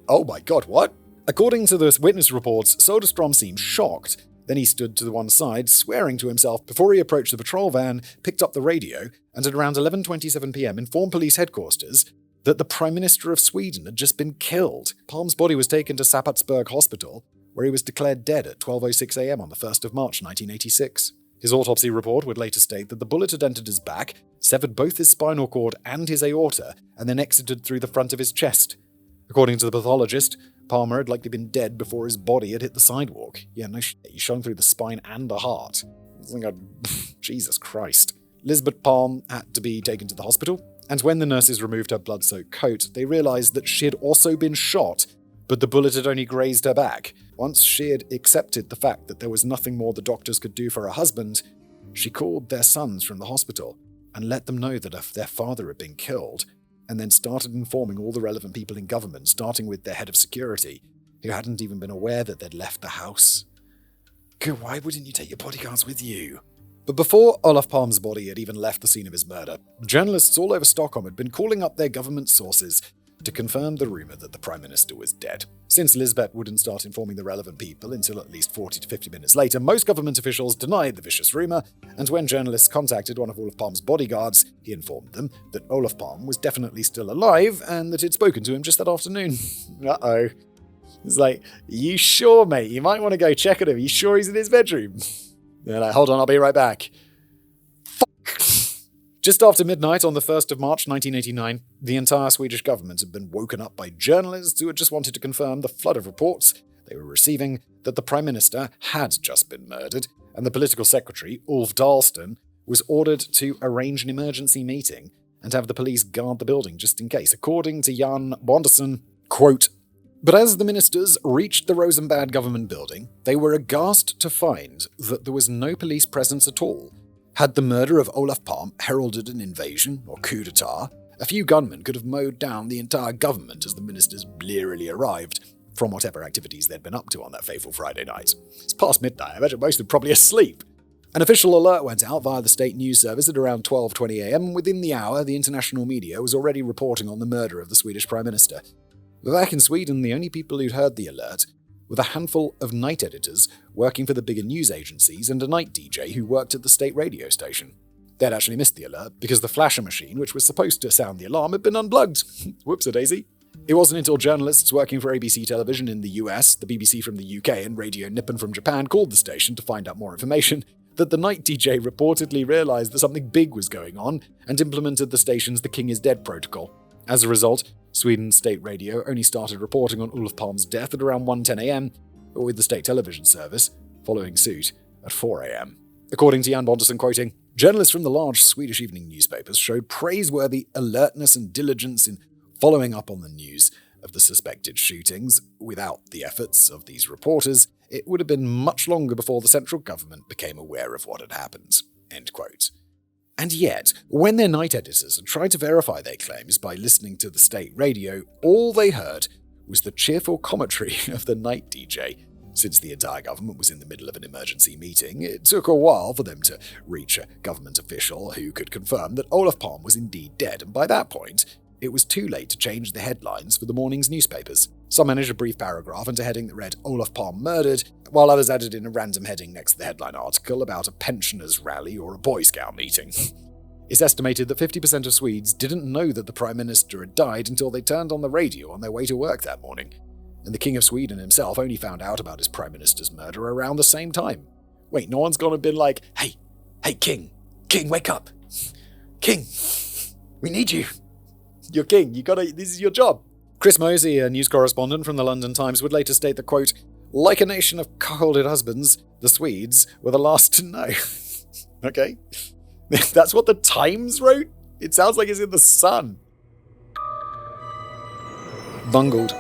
oh my god, what? According to the witness reports, Soderstrom seemed shocked. Then he stood to the one side, swearing to himself before he approached the patrol van, picked up the radio, and at around 11:27 p.m. informed police headquarters that the Prime Minister of Sweden had just been killed. Palm's body was taken to Sabbatsberg Hospital, where he was declared dead at 12:06 a.m. on the 1st of March 1986. His autopsy report would later state that the bullet had entered his back, severed both his spinal cord and his aorta, and then exited through the front of his chest. According to the pathologist, Palmer had likely been dead before his body had hit the sidewalk. Yeah, no shit, he shone through the spine and the heart. Jesus Christ. Lisbeth Palm had to be taken to the hospital, and when the nurses removed her blood-soaked coat, they realised that she had also been shot, but the bullet had only grazed her back. Once she had accepted the fact that there was nothing more the doctors could do for her husband, she called their sons from the hospital and let them know that their father had been killed, and then started informing all the relevant people in government, starting with their head of security, who hadn't even been aware that they'd left the house. God, why wouldn't you take your bodyguards with you? But before Olaf Palm's body had even left the scene of his murder, journalists all over Stockholm had been calling up their government sources to confirm the rumour that the Prime Minister was dead. Since Lisbeth wouldn't start informing the relevant people until at least 40 to 50 minutes later, most government officials denied the vicious rumour, and when journalists contacted one of Olaf Palm's bodyguards, he informed them that Olaf Palm was definitely still alive and that he'd spoken to him just that afternoon. Uh-oh. It's like, you sure, mate? You might want to go check on him. You sure he's in his bedroom? They're like, hold on, I'll be right back. Just after midnight on the 1st of March 1989, the entire Swedish government had been woken up by journalists who had just wanted to confirm the flood of reports they were receiving that the Prime Minister had just been murdered, and the political secretary, Ulf Dahlsten, was ordered to arrange an emergency meeting and have the police guard the building just in case. According to Jan Bonderson, quote, "But as the ministers reached the Rosenbad government building, they were aghast to find that there was no police presence at all. Had the murder of Olaf Palm heralded an invasion or coup d'etat, a few gunmen could have mowed down the entire government as the ministers blearily arrived from whatever activities they'd been up to on that fateful Friday night. It's past midnight, I imagine most of them probably asleep." An official alert went out via the state news service at around 12:20 a.m, and within the hour, the international media was already reporting on the murder of the Swedish Prime Minister. But back in Sweden, the only people who'd heard the alert with a handful of night editors working for the bigger news agencies and a night DJ who worked at the state radio station. They'd actually missed the alert because the flasher machine, which was supposed to sound the alarm, had been unplugged. Whoops-a-daisy. It wasn't until journalists working for ABC television in the US, the BBC from the UK, and Radio Nippon from Japan called the station to find out more information that the night DJ reportedly realized that something big was going on and implemented the station's The King is Dead protocol. As a result, Sweden's state radio only started reporting on Olof Palme's death at around 1:10 a.m, with the state television service following suit at 4 a.m. According to Jan Bonderson, quoting, "Journalists from the large Swedish evening newspapers showed praiseworthy alertness and diligence in following up on the news of the suspected shootings. Without the efforts of these reporters, it would have been much longer before the central government became aware of what had happened." End quote. And yet, when their night editors had tried to verify their claims by listening to the state radio, all they heard was the cheerful commentary of the night DJ. Since the entire government was in the middle of an emergency meeting, it took a while for them to reach a government official who could confirm that Olaf Palm was indeed dead, and by that point, it was too late to change the headlines for the morning's newspapers. Some managed a brief paragraph into a heading that read, "Olaf Palm murdered," while others added in a random heading next to the headline article about a pensioners' rally or a Boy Scout meeting. It's estimated that 50% of Swedes didn't know that the Prime Minister had died until they turned on the radio on their way to work that morning, and the King of Sweden himself only found out about his Prime Minister's murder around the same time. Wait, no one's gone and been like, hey, King, wake up. King, we need you. You're king, this is your job. Chris Mosey, a news correspondent from the London Times, would later state that, quote, like a nation of cuckolded husbands, the Swedes were the last to know. Okay? That's what the Times wrote? It sounds like it's in the Sun. Bungled.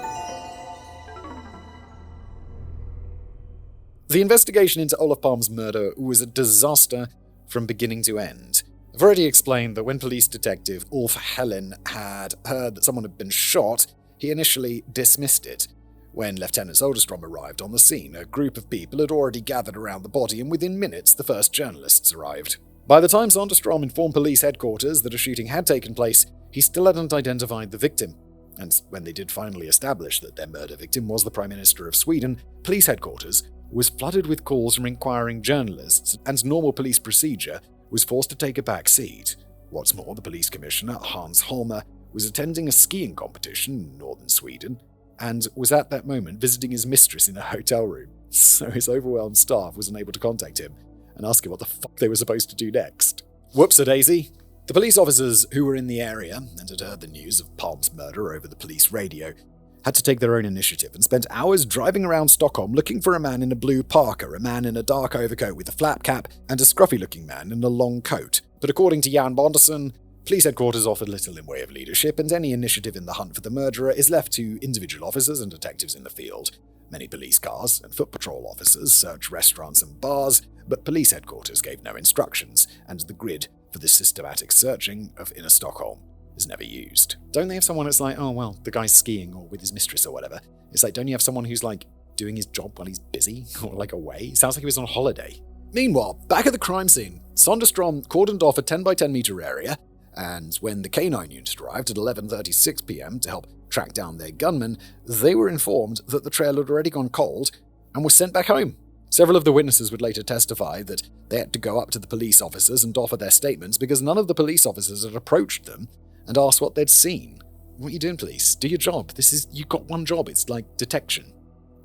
The investigation into Olof Palme's murder was a disaster from beginning to end. I've already explained that when police detective Ulf Helen had heard that someone had been shot, he initially dismissed it. When Lieutenant Soderstrom arrived on the scene, a group of people had already gathered around the body, and within minutes the first journalists arrived. By the time Soderstrom informed police headquarters that a shooting had taken place, he still hadn't identified the victim. And when they did finally establish that their murder victim was the Prime Minister of Sweden, police headquarters was flooded with calls from inquiring journalists, and normal police procedure was forced to take a back seat. What's more, the police commissioner, Hans Holmer, was attending a skiing competition in northern Sweden, and was at that moment visiting his mistress in a hotel room, so his overwhelmed staff was unable to contact him and ask him what the fuck they were supposed to do next. Whoops-a-daisy. The police officers who were in the area and had heard the news of Palme's murder over the police radio had to take their own initiative and spent hours driving around Stockholm looking for a man in a blue parka, a man in a dark overcoat with a flap cap, and a scruffy-looking man in a long coat. But according to Jan Bonderson, police headquarters offered little in way of leadership, and any initiative in the hunt for the murderer is left to individual officers and detectives in the field. Many police cars and foot patrol officers searched restaurants and bars, but police headquarters gave no instructions, and the grid for the systematic searching of inner Stockholm is never used. Don't they have someone that's like, oh, well, the guy's skiing or with his mistress or whatever? It's like, don't you have someone who's like doing his job while he's busy or like away? It sounds like he was on holiday. Meanwhile, back at the crime scene, Soderstrom cordoned off a 10 by 10 meter area, and when the K9 unit arrived at 11:36 p.m. to help track down their gunman, they were informed that the trail had already gone cold and was sent back home. Several of the witnesses would later testify that they had to go up to the police officers and offer their statements because none of the police officers had approached them and asked what they'd seen. What are you doing, police? Do your job. You've got one job. It's like detection.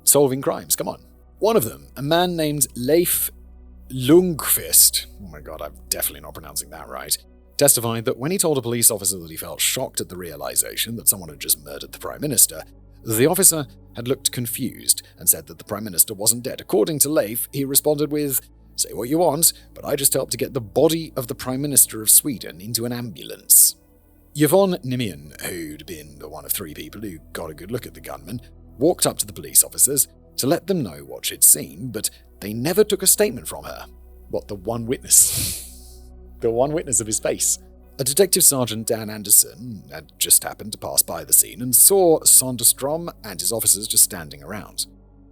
Solving crimes. Come on. One of them, a man named Leif Lundqvist, oh my god, I'm definitely not pronouncing that right, testified that when he told a police officer that he felt shocked at the realization that someone had just murdered the Prime Minister, the officer had looked confused and said that the Prime Minister wasn't dead. According to Leif, he responded with, "Say what you want, but I just helped to get the body of the Prime Minister of Sweden into an ambulance." Yvonne Nimian, who'd been one of 3 people who got a good look at the gunman, walked up to the police officers to let them know what she'd seen, but they never took a statement from her. What, the one witness? The one witness of his face. A Detective Sergeant Dan Anderson had just happened to pass by the scene and saw Soderstrom and his officers just standing around.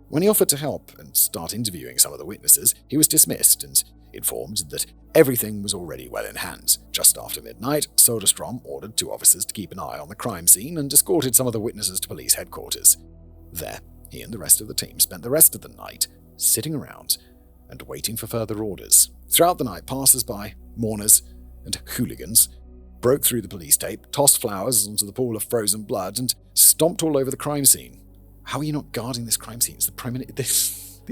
When he offered to help and start interviewing some of the witnesses, he was dismissed and informed that everything was already well in hand. Just after midnight, Soderstrom ordered 2 officers to keep an eye on the crime scene and escorted some of the witnesses to police headquarters. There, he and the rest of the team spent the rest of the night sitting around and waiting for further orders. Throughout the night, passers-by, mourners, and hooligans broke through the police tape, tossed flowers onto the pool of frozen blood, and stomped all over the crime scene. How are you not guarding this crime scene? He's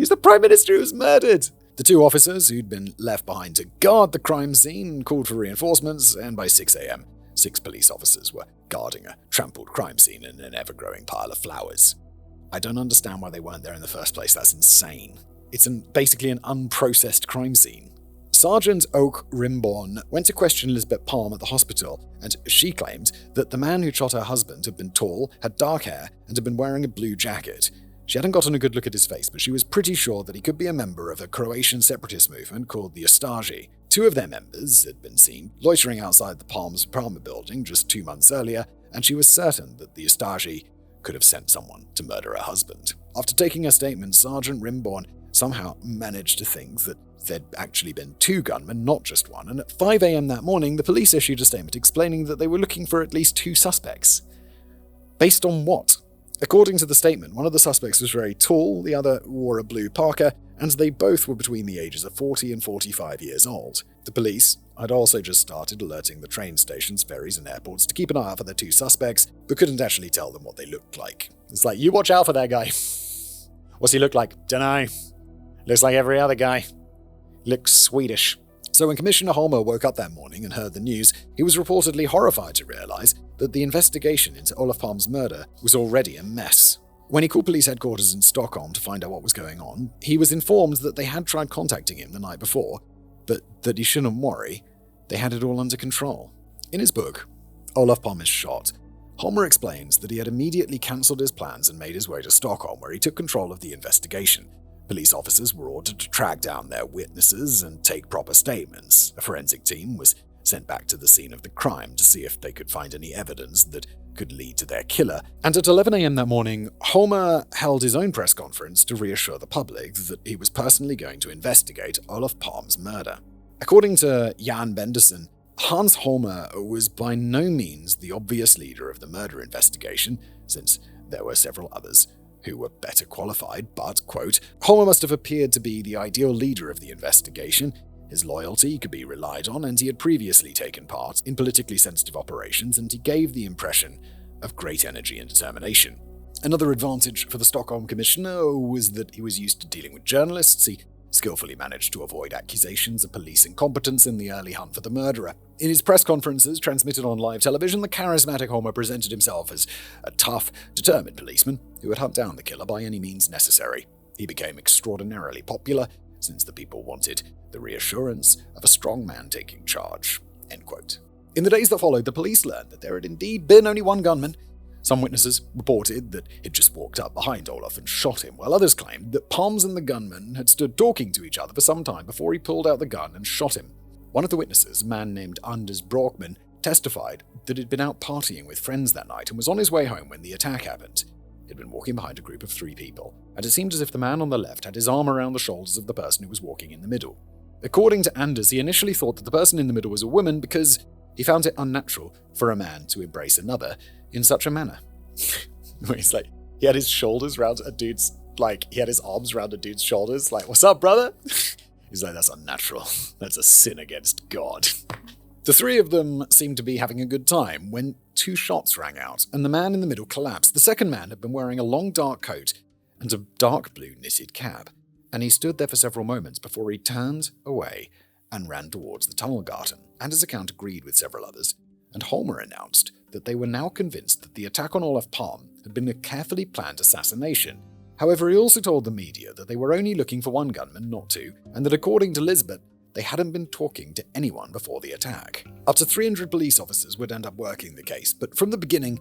the Prime Minister who was murdered! The 2 officers who'd been left behind to guard the crime scene called for reinforcements, and by 6 a.m., 6 police officers were guarding a trampled crime scene in an ever-growing pile of flowers. I don't understand why they weren't there in the first place. That's insane. It's basically an unprocessed crime scene. Sergeant Oak Rimborn went to question Lisbeth Palm at the hospital, and she claimed that the man who shot her husband had been tall, had dark hair, and had been wearing a blue jacket. She hadn't gotten a good look at his face, but she was pretty sure that he could be a member of a Croatian separatist movement called the Ustashi. 2 of their members had been seen loitering outside the Palm's apartment building just 2 months earlier, and she was certain that the Ustashi could have sent someone to murder her husband. After taking a statement, Sergeant Rimborn somehow managed to think that there'd actually been 2 gunmen, not just 1, and at 5 a.m. that morning, the police issued a statement explaining that they were looking for at least 2 suspects. Based on what? According to the statement, one of the suspects was very tall, the other wore a blue parka, and they both were between the ages of 40 and 45 years old. The police had also just started alerting the train stations, ferries, and airports to keep an eye out for the two suspects, but couldn't actually tell them what they looked like. It's like, you watch out for that guy. What's he look like? Dunno. Looks like every other guy. Looks Swedish. So when Commissioner Holmer woke up that morning and heard the news, he was reportedly horrified to realize that the investigation into Olof Palme's murder was already a mess. When he called police headquarters in Stockholm to find out what was going on, he was informed that they had tried contacting him the night before, but that he shouldn't worry, they had it all under control. In his book, Olof Palme is Shot, Holmer explains that he had immediately cancelled his plans and made his way to Stockholm, where he took control of the investigation. Police officers were ordered to track down their witnesses and take proper statements. A forensic team was sent back to the scene of the crime to see if they could find any evidence that could lead to their killer. And at 11 a.m. that morning, Holmer held his own press conference to reassure the public that he was personally going to investigate Olof Palme's murder. According to Jan Benderson, Hans Holmer was by no means the obvious leader of the murder investigation, since there were several others who were better qualified, but, quote, Holmer must have appeared to be the ideal leader of the investigation. His loyalty could be relied on, and he had previously taken part in politically sensitive operations, and he gave the impression of great energy and determination. Another advantage for the Stockholm Commissioner was that he was used to dealing with journalists. He skillfully managed to avoid accusations of police incompetence in the early hunt for the murderer. In his press conferences transmitted on live television, the charismatic Holmer presented himself as a tough, determined policeman who would hunt down the killer by any means necessary. He became extraordinarily popular, since the people wanted the reassurance of a strong man taking charge. End quote. In the days that followed, the police learned that there had indeed been only one gunman. Some witnesses reported that he'd just walked up behind Olof and shot him, while others claimed that Palmes and the gunman had stood talking to each other for some time before he pulled out the gun and shot him. One of the witnesses, a man named Anders Brockman, testified that he'd been out partying with friends that night and was on his way home when the attack happened. He'd been walking behind a group of 3 people, and it seemed as if the man on the left had his arm around the shoulders of the person who was walking in the middle. According to Anders, he initially thought that the person in the middle was a woman because he found it unnatural for a man to embrace another in such a manner. It's like, he had his shoulders around a dude's, he had his arms around a dude's shoulders, like, what's up, brother? He's like, that's unnatural. That's a sin against God. The 3 of them seemed to be having a good time when 2 shots rang out, and the man in the middle collapsed. The second man had been wearing a long dark coat and a dark blue knitted cap, and he stood there for several moments before he turned away and ran towards the tunnel garden. Anders' account agreed with several others, and Holmer announced that they were now convinced that the attack on Olof Palme had been a carefully planned assassination. However, he also told the media that they were only looking for one gunman, not 2, and that according to Lisbeth, they hadn't been talking to anyone before the attack. Up to 300 police officers would end up working the case, but from the beginning,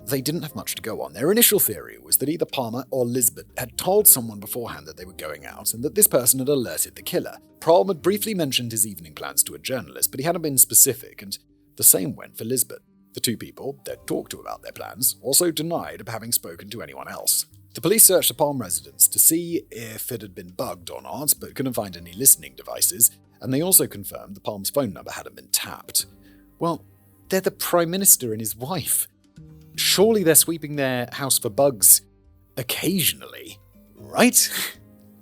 they didn't have much to go on. Their initial theory was that either Palme or Lisbeth had told someone beforehand that they were going out, and that this person had alerted the killer. Palme had briefly mentioned his evening plans to a journalist, but he hadn't been specific, and the same went for Lisbeth. The 2 people they'd talked to about their plans also denied having spoken to anyone else. The police searched the Palme residence to see if it had been bugged or not, but couldn't find any listening devices, and they also confirmed the Palme's phone number hadn't been tapped. Well, they're the Prime Minister and his wife. Surely they're sweeping their house for bugs occasionally, right?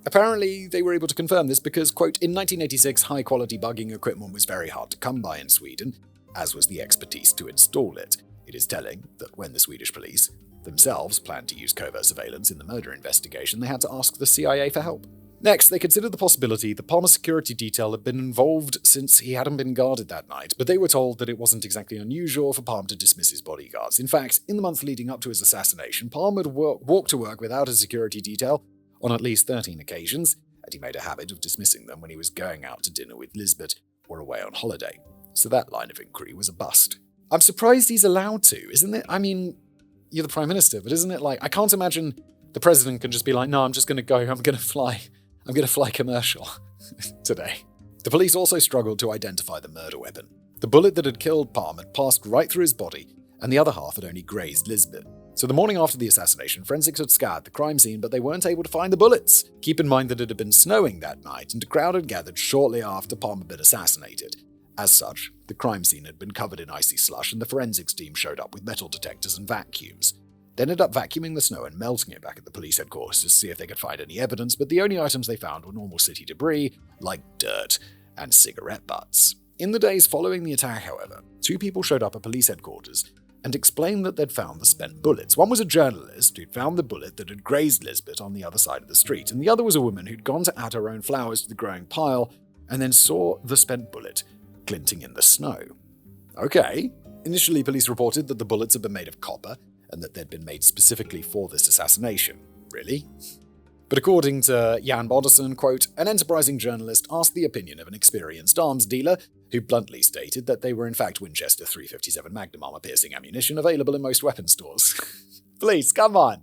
Apparently, they were able to confirm this because, quote, in 1986, high-quality bugging equipment was very hard to come by in Sweden, as was the expertise to install it. It is telling that when the Swedish police themselves planned to use covert surveillance in the murder investigation, they had to ask the CIA for help. Next, they considered the possibility that Palme's security detail had been involved since he hadn't been guarded that night, but they were told that it wasn't exactly unusual for Palme to dismiss his bodyguards. In fact, in the months leading up to his assassination, Palme had walked to work without a security detail on at least 13 occasions, and he made a habit of dismissing them when he was going out to dinner with Lisbeth or away on holiday. So that line of inquiry was a bust. I'm surprised he's allowed to, isn't it? I mean, you're the Prime Minister, but isn't it like, I can't imagine the President can just be like, no, I'm just going to go, I'm going to fly commercial today. The police also struggled to identify the murder weapon. The bullet that had killed Palme had passed right through his body, and the other half had only grazed Lisbeth. So the morning after the assassination, forensics had scoured the crime scene, but they weren't able to find the bullets. Keep in mind that it had been snowing that night, and a crowd had gathered shortly after Palme had been assassinated. As such, the crime scene had been covered in icy slush, and the forensics team showed up with metal detectors and vacuums. They ended up vacuuming the snow and melting it back at the police headquarters to see if they could find any evidence, but the only items they found were normal city debris, like dirt and cigarette butts. In the days following the attack, however, two people showed up at police headquarters and explained that they'd found the spent bullets. One was a journalist who'd found the bullet that had grazed Lisbeth on the other side of the street, and the other was a woman who'd gone to add her own flowers to the growing pile and then saw the spent bullet glinting in the snow. Okay. Initially, police reported that the bullets had been made of copper and that they'd been made specifically for this assassination. Really? But according to Jan Pettersson, quote, an enterprising journalist asked the opinion of an experienced arms dealer who bluntly stated that they were in fact Winchester .357 Magnum armor-piercing ammunition available in most weapon stores. Please, come on!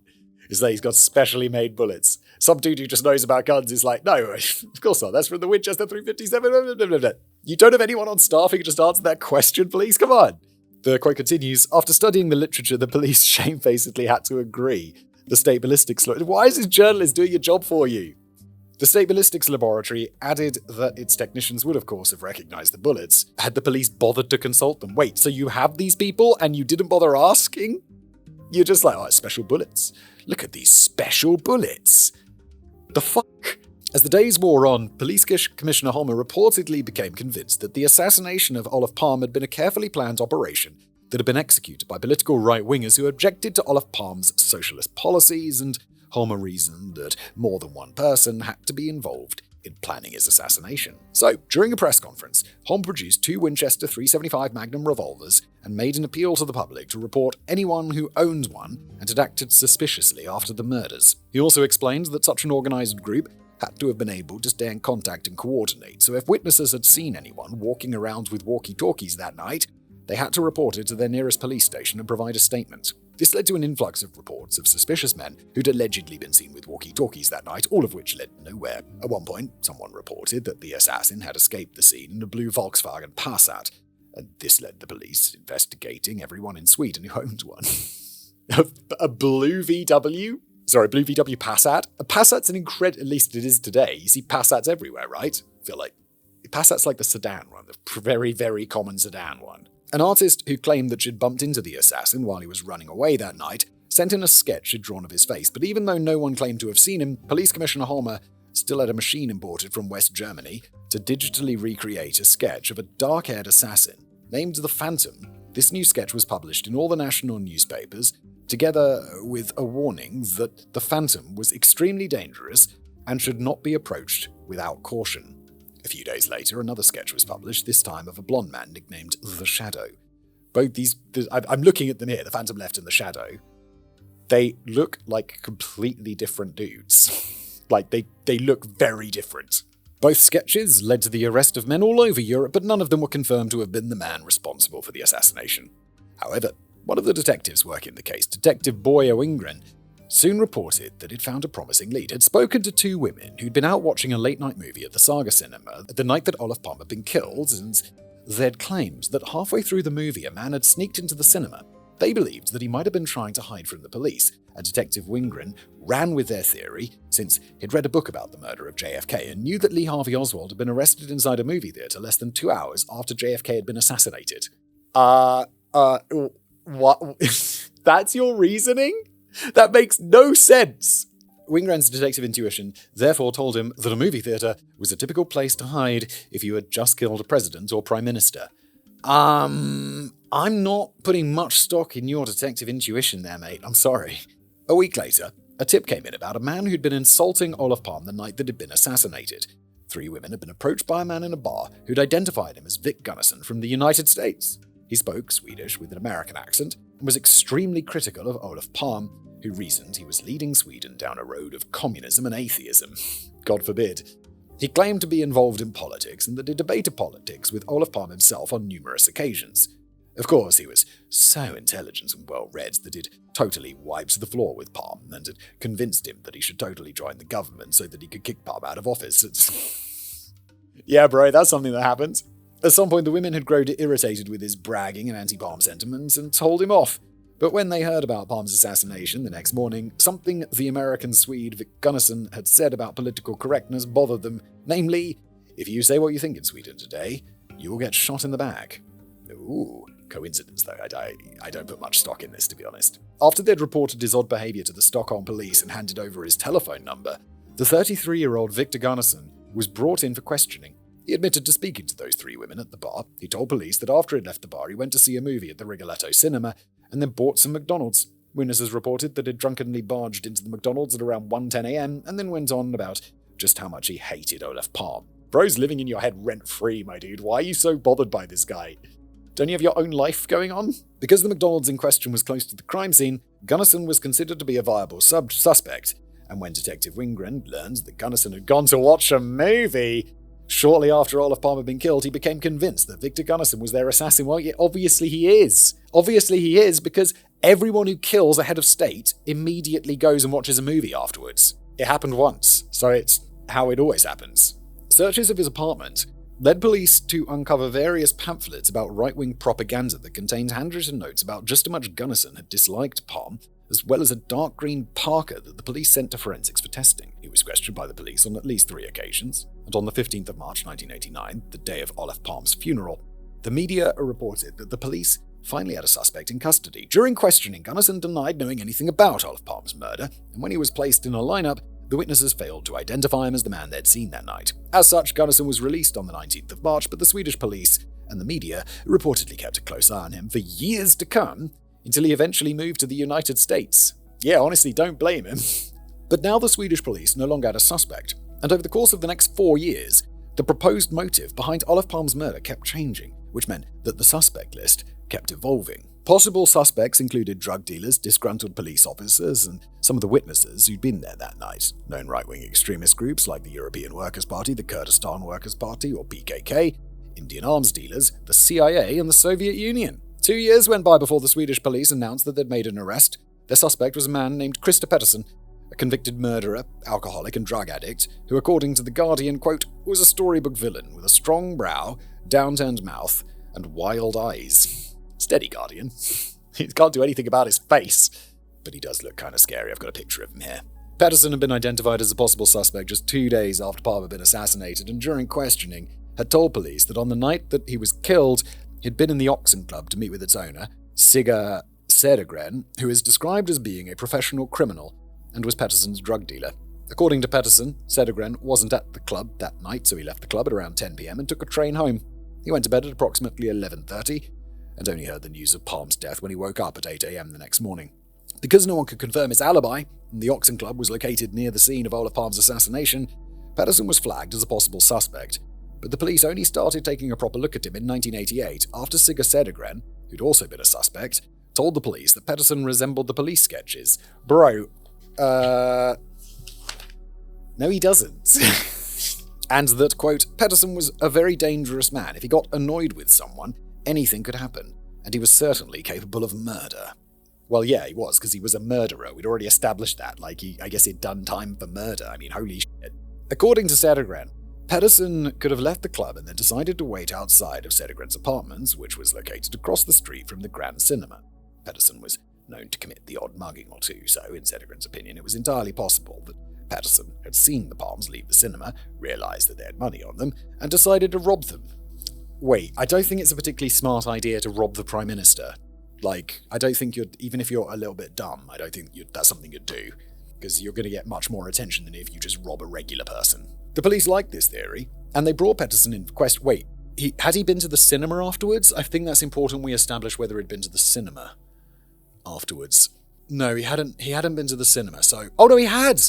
Is that he's got specially made bullets. Some dude who just knows about guns is like, no, of course not, that's from the Winchester .357. You don't have anyone on staff who can just answer that question, please? Come on! The quote continues, after studying the literature, the police shamefacedly had to agree. The State Ballistics... Why is this journalist doing your job for you? The State Ballistics Laboratory added that its technicians would, of course, have recognized the bullets had the police bothered to consult them. Wait, so you have these people and you didn't bother asking? You're just like, oh, it's special bullets. Look at these special bullets. The fuck? As the days wore on, Police Commissioner Holmer reportedly became convinced that the assassination of Olof Palme had been a carefully planned operation that had been executed by political right-wingers who objected to Olof Palme's socialist policies, and Holmer reasoned that more than one person had to be involved in planning his assassination. So, during a press conference, Holm produced two Winchester .375 Magnum revolvers and made an appeal to the public to report anyone who owned one and had acted suspiciously after the murders. He also explained that such an organized group had to have been able to stay in contact and coordinate, so if witnesses had seen anyone walking around with walkie-talkies that night, they had to report it to their nearest police station and provide a statement. This led to an influx of reports of suspicious men who'd allegedly been seen with walkie-talkies that night, all of which led nowhere. At one point, someone reported that the assassin had escaped the scene in a blue Volkswagen Passat, and this led the police investigating everyone in Sweden who owned one. A blue VW? Sorry, blue VW Passat? A Passat's an incredible, at least it is today. You see Passats everywhere, right? I feel like Passat's like the sedan one, the very, very common sedan one. An artist who claimed that she'd bumped into the assassin while he was running away that night sent in a sketch she'd drawn of his face, but even though no one claimed to have seen him, Police Commissioner Holmer still had a machine imported from West Germany to digitally recreate a sketch of a dark-haired assassin named the Phantom. This new sketch was published in all the national newspapers, together with a warning that the Phantom was extremely dangerous and should not be approached without caution. A few days later, another sketch was published, this time of a blonde man nicknamed The Shadow. Both these... I'm looking at them here, the Phantom Left and The Shadow. They look like completely different dudes. Like, they look very different. Both sketches led to the arrest of men all over Europe, but none of them were confirmed to have been the man responsible for the assassination. However, one of the detectives working the case, Detective Boyo Ingren, soon reported that he'd found a promising lead, had spoken to two women who'd been out watching a late-night movie at the Saga Cinema the night that Olof Palme had been killed, and they'd claimed that halfway through the movie a man had sneaked into the cinema. They believed that he might have been trying to hide from the police, and Detective Wingren ran with their theory since he'd read a book about the murder of JFK and knew that Lee Harvey Oswald had been arrested inside a movie theater less than 2 hours after JFK had been assassinated. What? That's your reasoning? That makes no sense! Wingren's detective intuition therefore told him that a movie theater was a typical place to hide if you had just killed a president or prime minister. I'm not putting much stock in your detective intuition there, mate. I'm sorry. A week later, a tip came in about a man who'd been insulting Olof Palme the night that he'd been assassinated. 3 women had been approached by a man in a bar who'd identified him as Vic Gunnarsson from the United States. He spoke Swedish with an American accent and was extremely critical of Olof Palme, who reasoned he was leading Sweden down a road of communism and atheism. God forbid. He claimed to be involved in politics and that he debated politics with Olof Palme himself on numerous occasions. Of course, he was so intelligent and well-read that he'd totally wiped the floor with Palme and had convinced him that he should totally join the government so that he could kick Palme out of office. Yeah, bro, that's something that happens. At some point, the women had grown irritated with his bragging and anti-Palme sentiments and told him off. But when they heard about Palme's assassination the next morning, something the American Swede Vic Gunnarsson had said about political correctness bothered them. Namely, if you say what you think in Sweden today, you will get shot in the back. Ooh, coincidence though. I don't put much stock in this, to be honest. After they'd reported his odd behavior to the Stockholm police and handed over his telephone number, the 33-year-old Victor Gunnarsson was brought in for questioning. He admitted to speaking to those 3 women at the bar. He told police that after he'd left the bar, he went to see a movie at the Rigoletto cinema and then bought some McDonald's. Witnesses reported that he'd drunkenly barged into the McDonald's at around 1:10 a.m. and then went on about just how much he hated Olof Palme. Bro's living in your head rent-free, my dude. Why are you so bothered by this guy? Don't you have your own life going on? Because the McDonald's in question was close to the crime scene, Gunnarsson was considered to be a viable suspect, and when Detective Wingren learned that Gunnarsson had gone to watch a movie shortly after Olof Palme had been killed, he became convinced that Victor Gunnarsson was their assassin. Well, yeah, obviously he is. Obviously he is, because everyone who kills a head of state immediately goes and watches a movie afterwards. It happened once, so it's how it always happens. Searches of his apartment led police to uncover various pamphlets about right-wing propaganda that contained handwritten notes about just how much Gunnarsson had disliked Palme, as well as a dark green parka that the police sent to forensics for testing. He was questioned by the police on at least 3 occasions, and on the 15th of March 1989, the day of Olof Palme's funeral, the media reported that the police finally had a suspect in custody. During questioning, Gunnarsson denied knowing anything about Olof Palme's murder, and when he was placed in a lineup, the witnesses failed to identify him as the man they'd seen that night. As such, Gunnarsson was released on the 19th of March, but the Swedish police and the media reportedly kept a close eye on him for years to come, until he eventually moved to the United States. Yeah, honestly, don't blame him. But now the Swedish police no longer had a suspect, and over the course of the next 4 years, the proposed motive behind Olof Palme's murder kept changing, which meant that the suspect list kept evolving. Possible suspects included drug dealers, disgruntled police officers, and some of the witnesses who'd been there that night. Known right-wing extremist groups like the European Workers' Party, the Kurdistan Workers' Party, or PKK, Indian arms dealers, the CIA, and the Soviet Union. 2 years went by before the Swedish police announced that they'd made an arrest. Their suspect was a man named Christer Pettersson, a convicted murderer, alcoholic, and drug addict, who, according to The Guardian, quote, was a storybook villain with a strong brow, downturned mouth, and wild eyes. Steady, Guardian. He can't do anything about his face, but he does look kind of scary. I've got a picture of him here. Pettersson had been identified as a possible suspect just 2 days after Palme had been assassinated, and during questioning, had told police that on the night that he was killed, he'd been in the Oxen Club to meet with its owner, Sigga Cedergren, who is described as being a professional criminal and was Pettersson's drug dealer. According to Pettersson, Cedergren wasn't at the club that night, so he left the club at around 10 p.m. and took a train home. He went to bed at approximately 11:30 and only heard the news of Palme's death when he woke up at 8 a.m. the next morning. Because no one could confirm his alibi, and the Oxen Club was located near the scene of Olof Palme's assassination, Pettersson was flagged as a possible suspect, but the police only started taking a proper look at him in 1988 after Sigga Cedergren, who'd also been a suspect, told the police that Pettersson resembled the police sketches. Bro, no he doesn't. And that, quote, Pettersson was a very dangerous man. If he got annoyed with someone, anything could happen, and he was certainly capable of murder. Well, yeah, he was, because he was a murderer. We'd already established that. I guess he'd done time for murder. I mean, holy shit. According to Cedergren, Pettersson could have left the club and then decided to wait outside of Cedergren's apartments, which was located across the street from the Grand Cinema. Pettersson was known to commit the odd mugging or two, so in Cedergren's opinion, it was entirely possible that Pettersson had seen the Palmes leave the cinema, realised that they had money on them, and decided to rob them. Wait, I don't think it's a particularly smart idea to rob the Prime Minister. I don't think even if you're a little bit dumb, I don't think that's something you'd do, because you're going to get much more attention than if you just rob a regular person. The police liked this theory, and they brought Pettersson in for quest. Wait, had he been to the cinema afterwards? I think that's important we establish whether he'd been to the cinema afterwards. No, he hadn't been to the cinema, so... Oh, no, he had!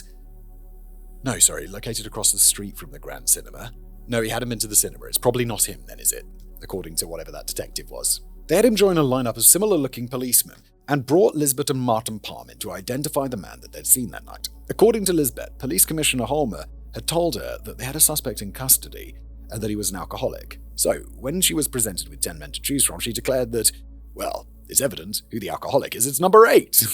No, sorry, located across the street from the Grand Cinema. No, he hadn't been to the cinema. It's probably not him then, is it? According to whatever that detective was. They had him join a lineup of similar-looking policemen and brought Lisbeth and Martin Palme in to identify the man that they'd seen that night. According to Lisbeth, Police Commissioner Holmer had told her that they had a suspect in custody and that he was an alcoholic. So, when she was presented with 10 men to choose from, she declared that, well, it's evident who the alcoholic is. It's number 8.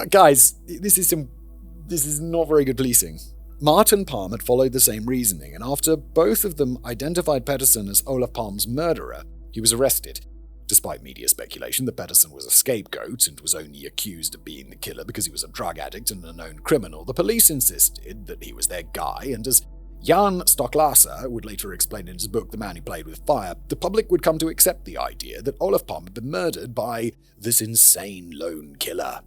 Guys, this is not very good policing. Martin Palme had followed the same reasoning, and after both of them identified Pettersson as Olof Palme's murderer, he was arrested. Despite media speculation that Pettersson was a scapegoat and was only accused of being the killer because he was a drug addict and a known criminal, the police insisted that he was their guy, and as Jan Stocklaser would later explain in his book The Man Who Played with Fire, the public would come to accept the idea that Olof Palme had been murdered by this insane lone killer.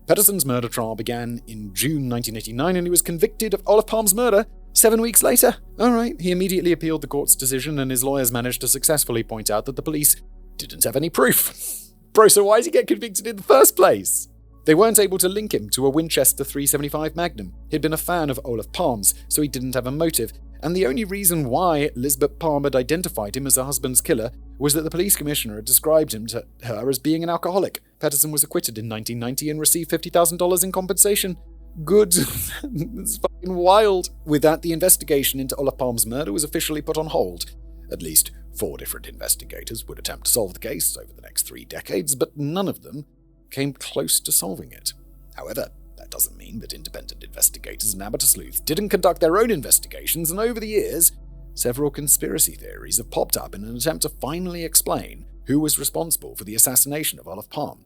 Pettersson's murder trial began in June 1989, and he was convicted of Olof Palme's murder 7 weeks later, alright, he immediately appealed the court's decision and his lawyers managed to successfully point out that the police didn't have any proof. Bro, so why did he get convicted in the first place? They weren't able to link him to a Winchester .375 Magnum. He'd been a fan of Olof Palme's, so he didn't have a motive, and the only reason why Lisbeth Palme had identified him as her husband's killer was that the police commissioner had described him to her as being an alcoholic. Pettersson was acquitted in 1990 and received $50,000 in compensation. Good. It's fucking wild. With that, the investigation into Olof Palme's murder was officially put on hold. At least 4 different investigators would attempt to solve the case over the next 3 decades, but none of them came close to solving it. However, that doesn't mean that independent investigators and amateur sleuths didn't conduct their own investigations, and over the years, several conspiracy theories have popped up in an attempt to finally explain who was responsible for the assassination of Olof Palme.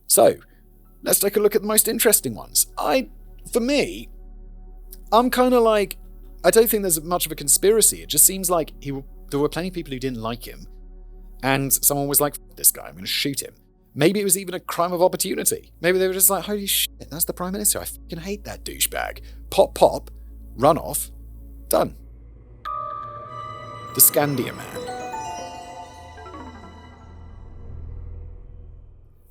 So, let's take a look at the most interesting ones. For me, I'm kind of like, I don't think there's much of a conspiracy. It just seems like there were plenty of people who didn't like him, and someone was like, "F this guy, I'm going to shoot him." Maybe it was even a crime of opportunity. Maybe they were just like, holy shit, that's the Prime Minister. I fucking hate that douchebag. Pop, pop, run off, done. The Skandia Man.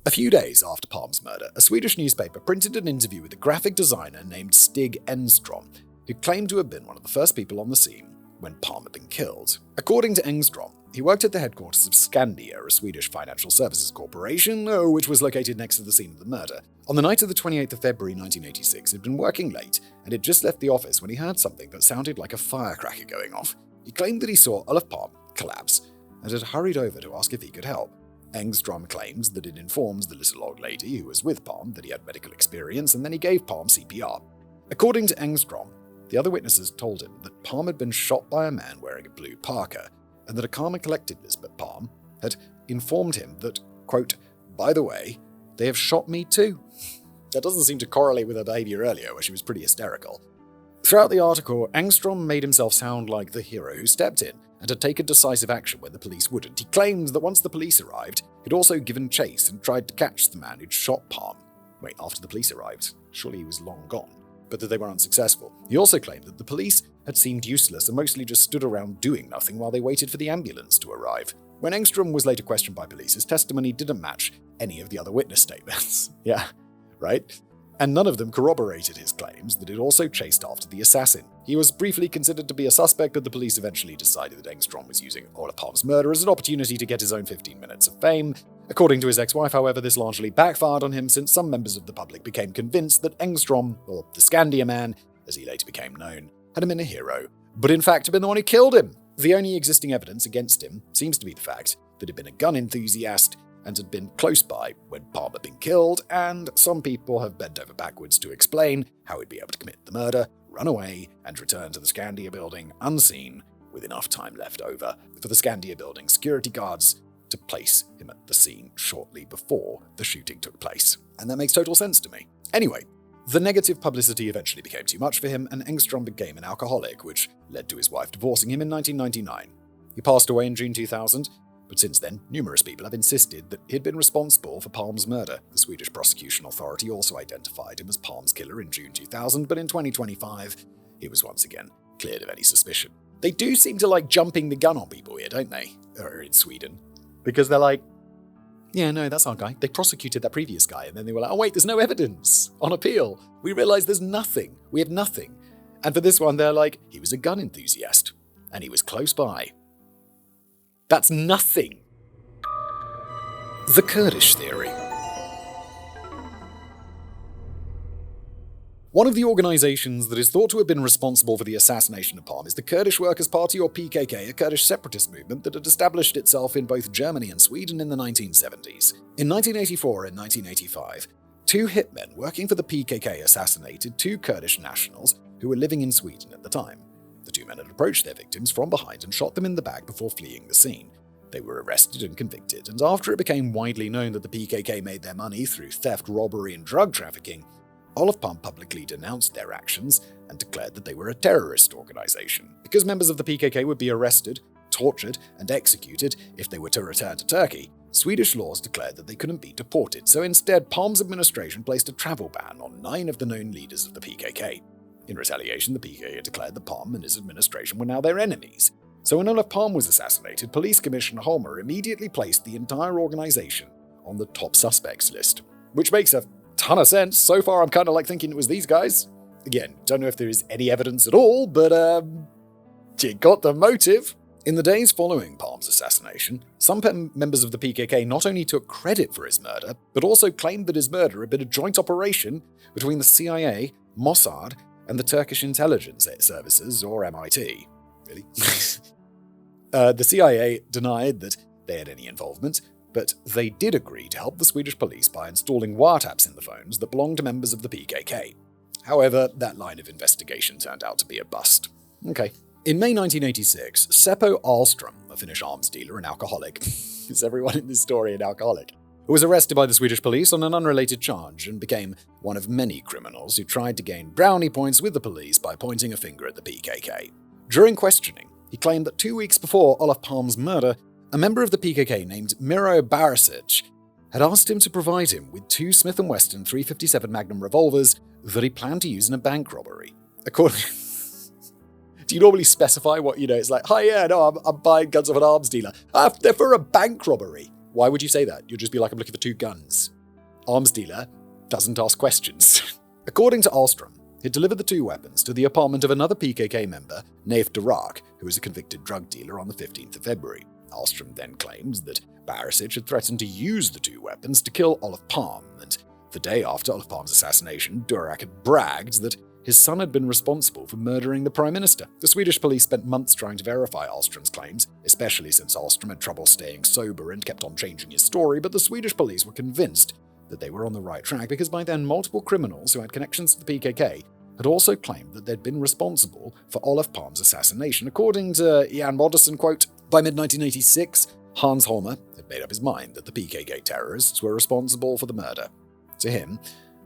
A few days after Palme's murder, a Swedish newspaper printed an interview with a graphic designer named Stig Engström, who claimed to have been one of the first people on the scene when Palme had been killed. According to Engström, he worked at the headquarters of Skandia, a Swedish financial services corporation, which was located next to the scene of the murder. On the night of the 28th of February 1986, he'd been working late and had just left the office when he heard something that sounded like a firecracker going off. He claimed that he saw Olof Palme collapse and had hurried over to ask if he could help. Engström claims that it informs the little old lady who was with Palme that he had medical experience, and then he gave Palme CPR. According to Engström, the other witnesses told him that Palme had been shot by a man wearing a blue parka, and that a calm and collected Lisbeth Palme had informed him that, quote, "By the way, they have shot me too." That doesn't seem to correlate with her behaviour earlier, where she was pretty hysterical. Throughout the article, Engström made himself sound like the hero who stepped in and had taken decisive action when the police wouldn't. He claimed that once the police arrived, he'd also given chase and tried to catch the man who'd shot Palme. Wait, after the police arrived? Surely he was long gone. But that they were unsuccessful. He also claimed that the police had seemed useless and mostly just stood around doing nothing while they waited for the ambulance to arrive. When Engström was later questioned by police, his testimony didn't match any of the other witness statements. Yeah, right? And none of them corroborated his claims that he'd also chased after the assassin. He was briefly considered to be a suspect, but the police eventually decided that Engström was using Olof Palme's murder as an opportunity to get his own 15 minutes of fame. According to his ex-wife, however, this largely backfired on him since some members of the public became convinced that Engström, or the Skandia Man, as he later became known, had been a hero, but in fact had been the one who killed him. The only existing evidence against him seems to be the fact that he'd been a gun enthusiast and had been close by when Palme had been killed, and some people have bent over backwards to explain how he'd be able to commit the murder, run away, and return to the Skandia building unseen, with enough time left over for the Skandia building security guards to place him at the scene shortly before the shooting took place. And that makes total sense to me. Anyway, the negative publicity eventually became too much for him, and Engström became an alcoholic, which led to his wife divorcing him in 1999. He passed away in June 2000, but since then, numerous people have insisted that he'd been responsible for Palme's murder. The Swedish prosecution authority also identified him as Palme's killer in June 2000, but in 2025, he was once again cleared of any suspicion. They do seem to like jumping the gun on people here, don't they? Or in Sweden. Because they're like, yeah, no, that's our guy. They prosecuted that previous guy, and then they were like, oh wait, there's no evidence. On appeal, we realize there's nothing. We have nothing. And for this one, they're like, he was a gun enthusiast, and he was close by. That's nothing. The Kurdish theory. One of the organizations that is thought to have been responsible for the assassination of Palme is the Kurdish Workers' Party, or PKK, a Kurdish separatist movement that had established itself in both Germany and Sweden in the 1970s. In 1984 and 1985, 2 hitmen working for the PKK assassinated 2 Kurdish nationals who were living in Sweden at the time. The 2 men had approached their victims from behind and shot them in the back before fleeing the scene. They were arrested and convicted, and after it became widely known that the PKK made their money through theft, robbery, and drug trafficking, Olof Palme publicly denounced their actions and declared that they were a terrorist organization. Because members of the PKK would be arrested, tortured, and executed if they were to return to Turkey, Swedish laws declared that they couldn't be deported, so instead Palme's administration placed a travel ban on 9 of the known leaders of the PKK. In retaliation, the PKK declared that Palm and his administration were now their enemies. So when Olof Palme was assassinated, Police Commissioner Holmer immediately placed the entire organization on the top suspects list. Which makes a ton of sense. So far, I'm kind of like thinking it was these guys. Again, don't know if there is any evidence at all, but you got the motive. In the days following Palme's assassination, some members of the PKK not only took credit for his murder, but also claimed that his murder had been a joint operation between the CIA, Mossad, and the Turkish intelligence services, or MIT. Really? The CIA denied that they had any involvement, but they did agree to help the Swedish police by installing wiretaps in the phones that belonged to members of the PKK. However, that line of investigation turned out to be a bust. Okay. In May 1986, Seppo Ahlström, a Finnish arms dealer and alcoholic, is everyone in this story an alcoholic, who was arrested by the Swedish police on an unrelated charge and became one of many criminals who tried to gain brownie points with the police by pointing a finger at the PKK. During questioning, he claimed that 2 weeks before Olof Palme's murder, a member of the PKK named Miro Barisic had asked him to provide him with 2 Smith & Wesson .357 Magnum revolvers that he planned to use in a bank robbery. Do you normally specify what, it's like, hi, yeah, no, I'm buying guns off an arms dealer. They're for a bank robbery. Why would you say that? You'll just be like, I'm looking for 2 guns. Arms dealer doesn't ask questions. According to Ahlström, he delivered the 2 weapons to the apartment of another PKK member, Naif Darak, who was a convicted drug dealer, on the 15th of February. Ahlström then claimed that Barisic had threatened to use the 2 weapons to kill Olof Palme, and the day after Olof Palme's assassination, Darak had bragged that his son had been responsible for murdering the Prime Minister. The Swedish police spent months trying to verify Ahlström's claims, especially since Ahlström had trouble staying sober and kept on changing his story, but the Swedish police were convinced that they were on the right track because by then multiple criminals who had connections to the PKK had also claimed that they'd been responsible for Olof Palme's assassination. According to Jan Moderson, quote, by mid-1986, Hans Holmer had made up his mind that the PKK terrorists were responsible for the murder. To him,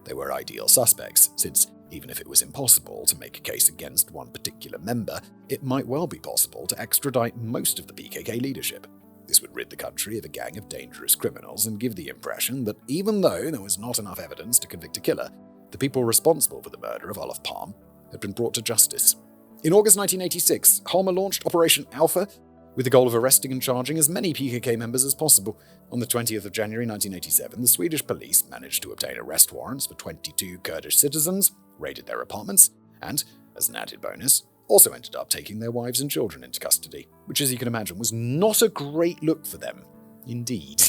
they were ideal suspects, since even if it was impossible to make a case against one particular member, it might well be possible to extradite most of the PKK leadership. This would rid the country of a gang of dangerous criminals and give the impression that even though there was not enough evidence to convict a killer, the people responsible for the murder of Olof Palme had been brought to justice. In August 1986, Holmer launched Operation Alpha with the goal of arresting and charging as many PKK members as possible. On the 20th of January 1987, the Swedish police managed to obtain arrest warrants for 22 Kurdish citizens, raided their apartments, and, as an added bonus, also ended up taking their wives and children into custody, which, as you can imagine, was not a great look for them. Indeed.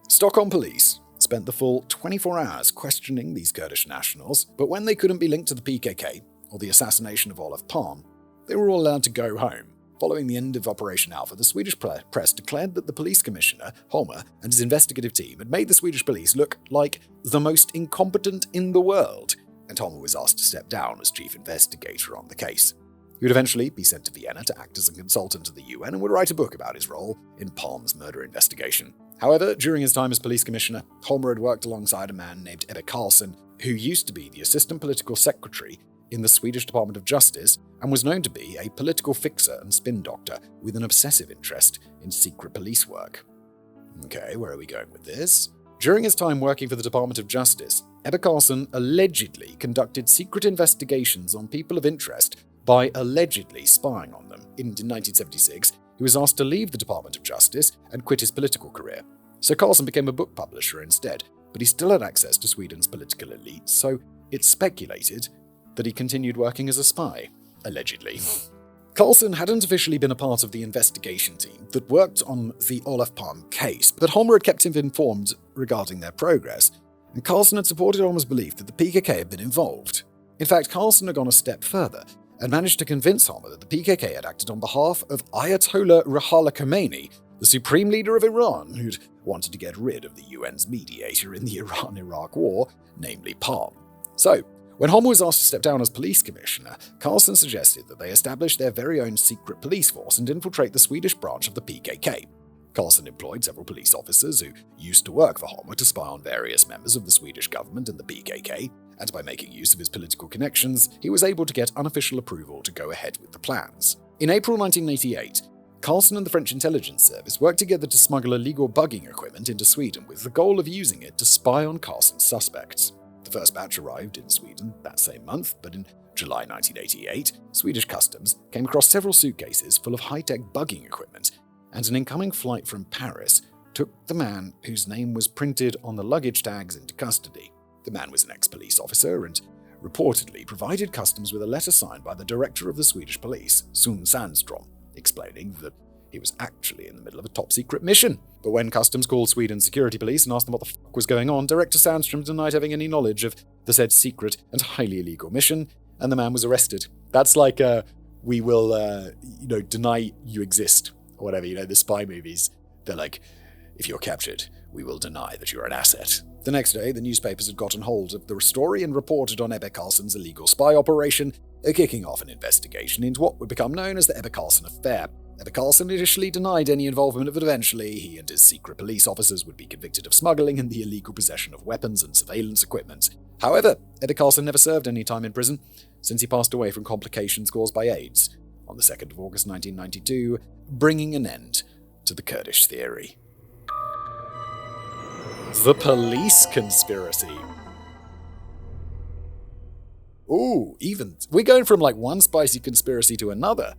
Stockholm police spent the full 24 hours questioning these Kurdish nationals, but when they couldn't be linked to the PKK or the assassination of Olof Palme, they were all allowed to go home. Following the end of Operation Alpha, the Swedish press declared that the police commissioner, Holmer, and his investigative team had made the Swedish police look like the most incompetent in the world, and Holmer was asked to step down as chief investigator on the case. He would eventually be sent to Vienna to act as a consultant to the UN and would write a book about his role in Palme's murder investigation. However, during his time as police commissioner, Holmer had worked alongside a man named Ebbe Carlsson, who used to be the assistant political secretary in the Swedish Department of Justice and was known to be a political fixer and spin doctor with an obsessive interest in secret police work. Okay, where are we going with this? During his time working for the Department of Justice, Ebbe Carlsson allegedly conducted secret investigations on people of interest by allegedly spying on them. In 1976, he was asked to leave the Department of Justice and quit his political career. So Carlsson became a book publisher instead, but he still had access to Sweden's political elite, so it's speculated that he continued working as a spy, allegedly. Carlsson hadn't officially been a part of the investigation team that worked on the Olof Palme case, but Holmer had kept him informed regarding their progress, and Carlsson had supported Holmer's belief that the PKK had been involved. In fact, Carlsson had gone a step further and managed to convince Holmer that the PKK had acted on behalf of Ayatollah Ruhollah Khomeini, the supreme leader of Iran, who'd wanted to get rid of the UN's mediator in the Iran-Iraq war, namely Palme. So, when Holmer was asked to step down as police commissioner, Carlsson suggested that they establish their very own secret police force and infiltrate the Swedish branch of the PKK. Carlsson employed several police officers who used to work for Holmer to spy on various members of the Swedish government and the PKK, and by making use of his political connections, he was able to get unofficial approval to go ahead with the plans. In April 1988, Carlsson and the French intelligence service worked together to smuggle illegal bugging equipment into Sweden with the goal of using it to spy on Carlsson's suspects. The first batch arrived in Sweden that same month, but in July 1988, Swedish customs came across several suitcases full of high-tech bugging equipment, and an incoming flight from Paris took the man whose name was printed on the luggage tags into custody. The man was an ex-police officer and reportedly provided customs with a letter signed by the director of the Swedish police, Sun Sandstrom, explaining that he was actually in the middle of a top-secret mission. But when customs called Sweden's security police and asked them what the fuck was going on, Director Sandstrom denied having any knowledge of the said secret and highly illegal mission, and the man was arrested. That's like we will, deny you exist, or whatever, the spy movies. They're like, if you're captured, we will deny that you're an asset. The next day, the newspapers had gotten hold of the story and reported on Ebbe Carlsson's illegal spy operation, kicking off an investigation into what would become known as the Ebbe Carlsson affair. Ebbe Carlsson initially denied any involvement, but eventually he and his secret police officers would be convicted of smuggling and the illegal possession of weapons and surveillance equipment. However, Ebbe Carlsson never served any time in prison, since he passed away from complications caused by AIDS on the 2nd of August 1992, bringing an end to the Kurdish theory. The police conspiracy. Ooh, we're going from one spicy conspiracy to another.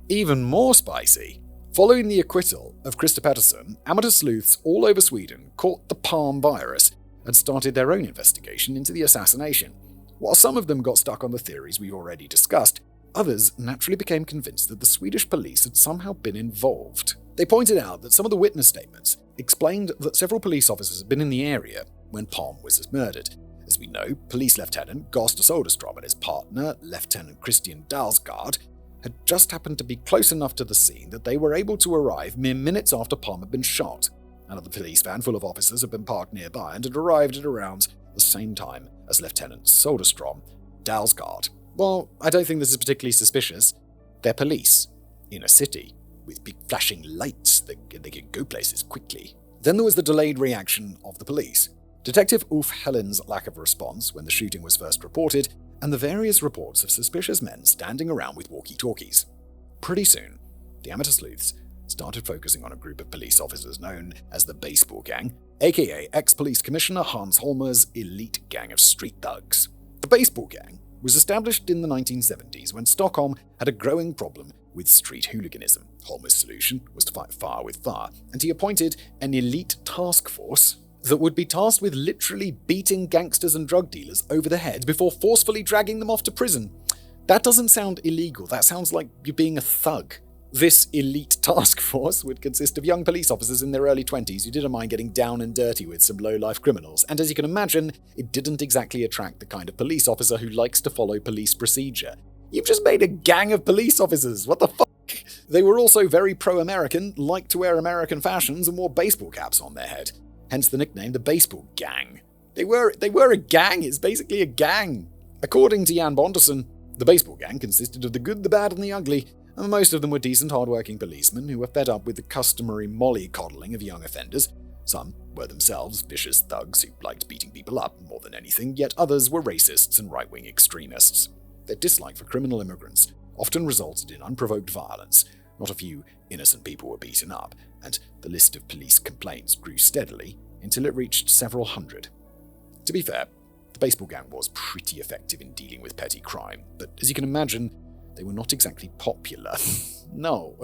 Even more spicy. Following the acquittal of Christer Pettersson, amateur sleuths all over Sweden caught the palm virus and started their own investigation into the assassination. While some of them got stuck on the theories we've already discussed, others naturally became convinced that the Swedish police had somehow been involved. They pointed out that some of the witness statements explained that several police officers had been in the area when Palm was murdered. As we know, Police Lieutenant Gosta Soderstrom and his partner, Lieutenant Christian Dalsgaard, had just happened to be close enough to the scene that they were able to arrive mere minutes after Palm had been shot. Another police van full of officers had been parked nearby and had arrived at around the same time as Lieutenant Soderstrom. Dalsgaard. Well, I don't think this is particularly suspicious. They're police in a city with big flashing lights that they can go places quickly. Then there was the delayed reaction of the police. Detective Ulf Hellen's lack of response when the shooting was first reported, and the various reports of suspicious men standing around with walkie-talkies. Pretty soon, the amateur sleuths started focusing on a group of police officers known as the Baseball Gang, aka ex-police commissioner Hans Holmer's elite gang of street thugs. The Baseball Gang was established in the 1970s when Stockholm had a growing problem with street hooliganism. Holmer's solution was to fight fire with fire, and he appointed an elite task force that would be tasked with literally beating gangsters and drug dealers over the head before forcefully dragging them off to prison. That doesn't sound illegal, that sounds like you're being a thug. This elite task force would consist of young police officers in their early 20s who didn't mind getting down and dirty with some low-life criminals, and as you can imagine, it didn't exactly attract the kind of police officer who likes to follow police procedure. You've just made a gang of police officers, what the fuck? They were also very pro-American, liked to wear American fashions, and wore baseball caps on their head. Hence the nickname the Baseball Gang. They were a gang, it's basically a gang. According to Jan Bonderson, the Baseball Gang consisted of the good, the bad, and the ugly, and most of them were decent, hard-working policemen who were fed up with the customary mollycoddling of young offenders. Some were themselves vicious thugs who liked beating people up more than anything, yet others were racists and right-wing extremists. Their dislike for criminal immigrants often resulted in unprovoked violence. Not a few innocent people were beaten up, and the list of police complaints grew steadily until it reached several hundred. To be fair, the Baseball Gang was pretty effective in dealing with petty crime, but as you can imagine, they were not exactly popular. No.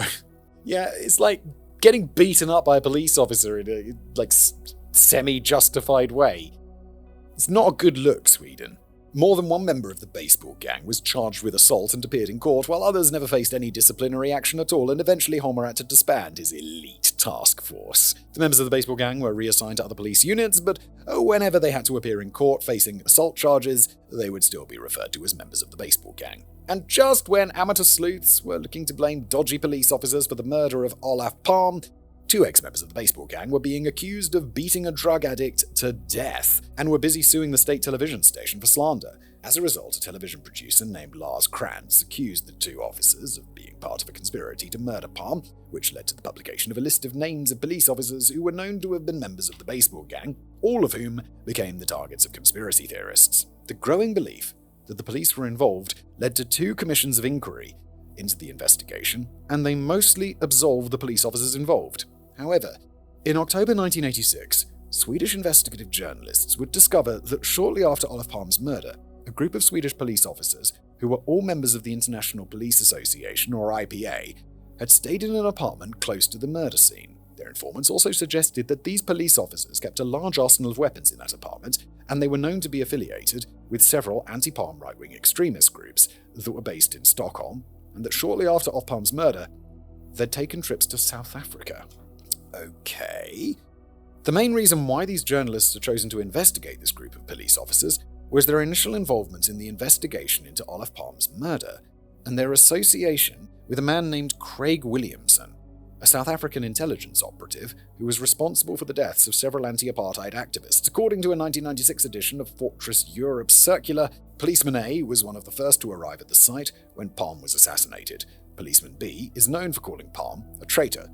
Yeah, it's like getting beaten up by a police officer in a, semi-justified way. It's not a good look, Sweden. More than one member of the Baseball Gang was charged with assault and appeared in court, while others never faced any disciplinary action at all, and eventually Holmer had to disband his elite task force. The members of the Baseball Gang were reassigned to other police units, but whenever they had to appear in court facing assault charges, they would still be referred to as members of the Baseball Gang. And just when amateur sleuths were looking to blame dodgy police officers for the murder of Olaf Palm, two ex-members of the Baseball Gang were being accused of beating a drug addict to death and were busy suing the state television station for slander. As a result, a television producer named Lars Krantz accused the two officers of being part of a conspiracy to murder Palm, which led to the publication of a list of names of police officers who were known to have been members of the Baseball Gang, all of whom became the targets of conspiracy theorists. The growing belief that the police were involved led to two commissions of inquiry into the investigation, and they mostly absolved the police officers involved. However, in October 1986, Swedish investigative journalists would discover that shortly after Olaf Palm's murder, a group of Swedish police officers who were all members of the International Police Association, or IPA, had stayed in an apartment close to the murder scene. Their informants also suggested that these police officers kept a large arsenal of weapons in that apartment, and they were known to be affiliated with several anti-Palm right-wing extremist groups that were based in Stockholm, and that shortly after Olof Palme's murder, they'd taken trips to South Africa. Okay. The main reason why these journalists had chosen to investigate this group of police officers was their initial involvement in the investigation into Olof Palme's murder, and their association with a man named Craig Williamson, a South African intelligence operative who was responsible for the deaths of several anti-apartheid activists. According to a 1996 edition of Fortress Europe's circular, Policeman A was one of the first to arrive at the site when Palme was assassinated. Policeman B is known for calling Palme a traitor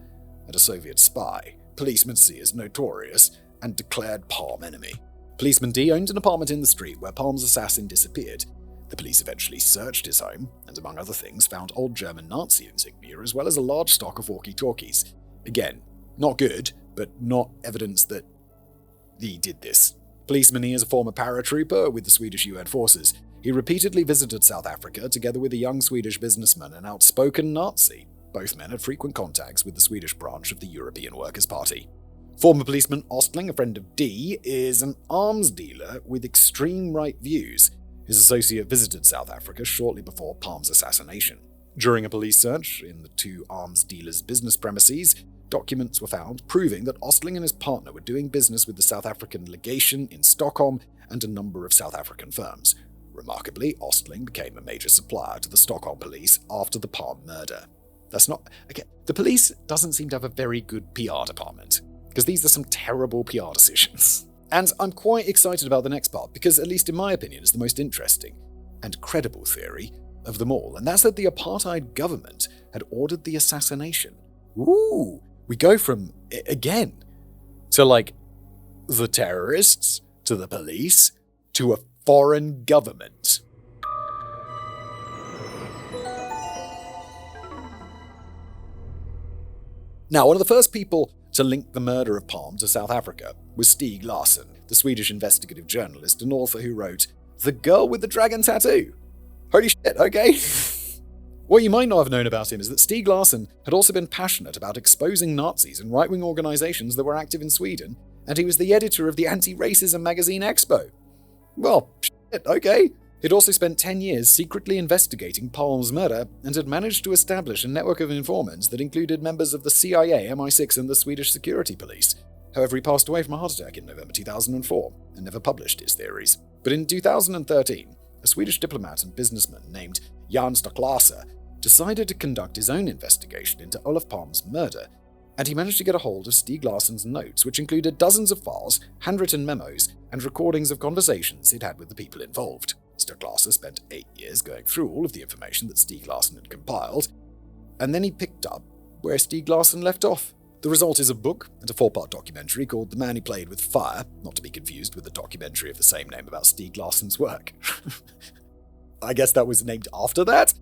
and a Soviet spy. Policeman C is notorious and declared Palme enemy. Policeman D owned an apartment in the street where Palme's assassin disappeared. The police eventually searched his home and, among other things, found old German Nazi insignia as well as a large stock of walkie-talkies. Again, not good, but not evidence that he did this. Policeman E is a former paratrooper with the Swedish UN forces. He repeatedly visited South Africa together with a young Swedish businessman, an outspoken Nazi. Both men had frequent contacts with the Swedish branch of the European Workers' Party. Former policeman Ostling, a friend of D, is an arms dealer with extreme right views. His associate visited South Africa shortly before Palme's assassination. During a police search in the two arms dealers' business premises, documents were found proving that Ostling and his partner were doing business with the South African legation in Stockholm and a number of South African firms. Remarkably, Ostling became a major supplier to the Stockholm police after the Palme murder. The police doesn't seem to have a very good PR department, because these are some terrible PR decisions. And I'm quite excited about the next part, because at least in my opinion it's the most interesting and credible theory of them all, and that's that the apartheid government had ordered the assassination. Ooh, we go from, again, to like the terrorists, to the police, to a foreign government. Now, one of the first people to link the murder of Palme to South Africa was Stieg Larsson, the Swedish investigative journalist and author who wrote The Girl with the Dragon Tattoo. Holy shit, okay? What you might not have known about him is that Stieg Larsson had also been passionate about exposing Nazis and right-wing organizations that were active in Sweden, and he was the editor of the anti-racism magazine Expo. Well, shit, okay. He'd also spent 10 years secretly investigating Palme's murder and had managed to establish a network of informants that included members of the CIA, MI6, and the Swedish security police. However, he passed away from a heart attack in November 2004 and never published his theories. But in 2013, a Swedish diplomat and businessman named Jan Stocklarsa decided to conduct his own investigation into Olof Palme's murder, and he managed to get a hold of Stieg Larsson's notes, which included dozens of files, handwritten memos, and recordings of conversations he'd had with the people involved. Stocklarsa spent 8 years going through all of the information that Stieg Larsson had compiled, and then he picked up where Stieg Larsson left off. The result is a book and a 4-part documentary called The Man Who Played with Fire, not to be confused with the documentary of the same name about Stieg Larsson's work. I guess that was named after that?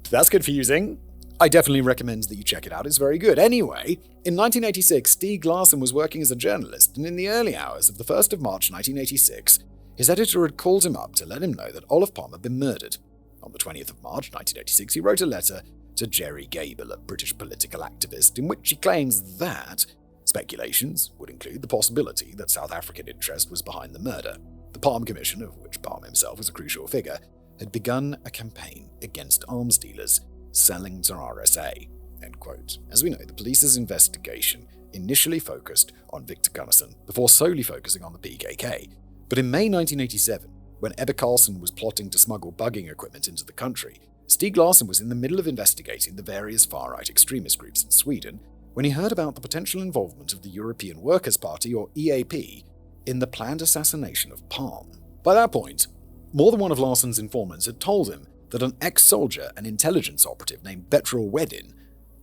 That's confusing. I definitely recommend that you check it out, it's very good. Anyway, in 1986, Stieg Larsson was working as a journalist, and in the early hours of the 1st of March 1986, his editor had called him up to let him know that Olof Palme had been murdered. On the 20th of March 1986, he wrote a letter to Jerry Gable, a British political activist, in which he claims that speculations would include the possibility that South African interest was behind the murder. The Palme Commission, of which Palme himself was a crucial figure, had begun a campaign against arms dealers selling to RSA. End quote. As we know, the police's investigation initially focused on Victor Gunnarsson, before solely focusing on the PKK. But in May 1987, when Ebbe Carlson was plotting to smuggle bugging equipment into the country, Stieg Larsson was in the middle of investigating the various far-right extremist groups in Sweden when he heard about the potential involvement of the European Workers' Party, or EAP, in the planned assassination of Palme. By that point, more than one of Larsson's informants had told him that an ex-soldier and intelligence operative named Bertil Wedin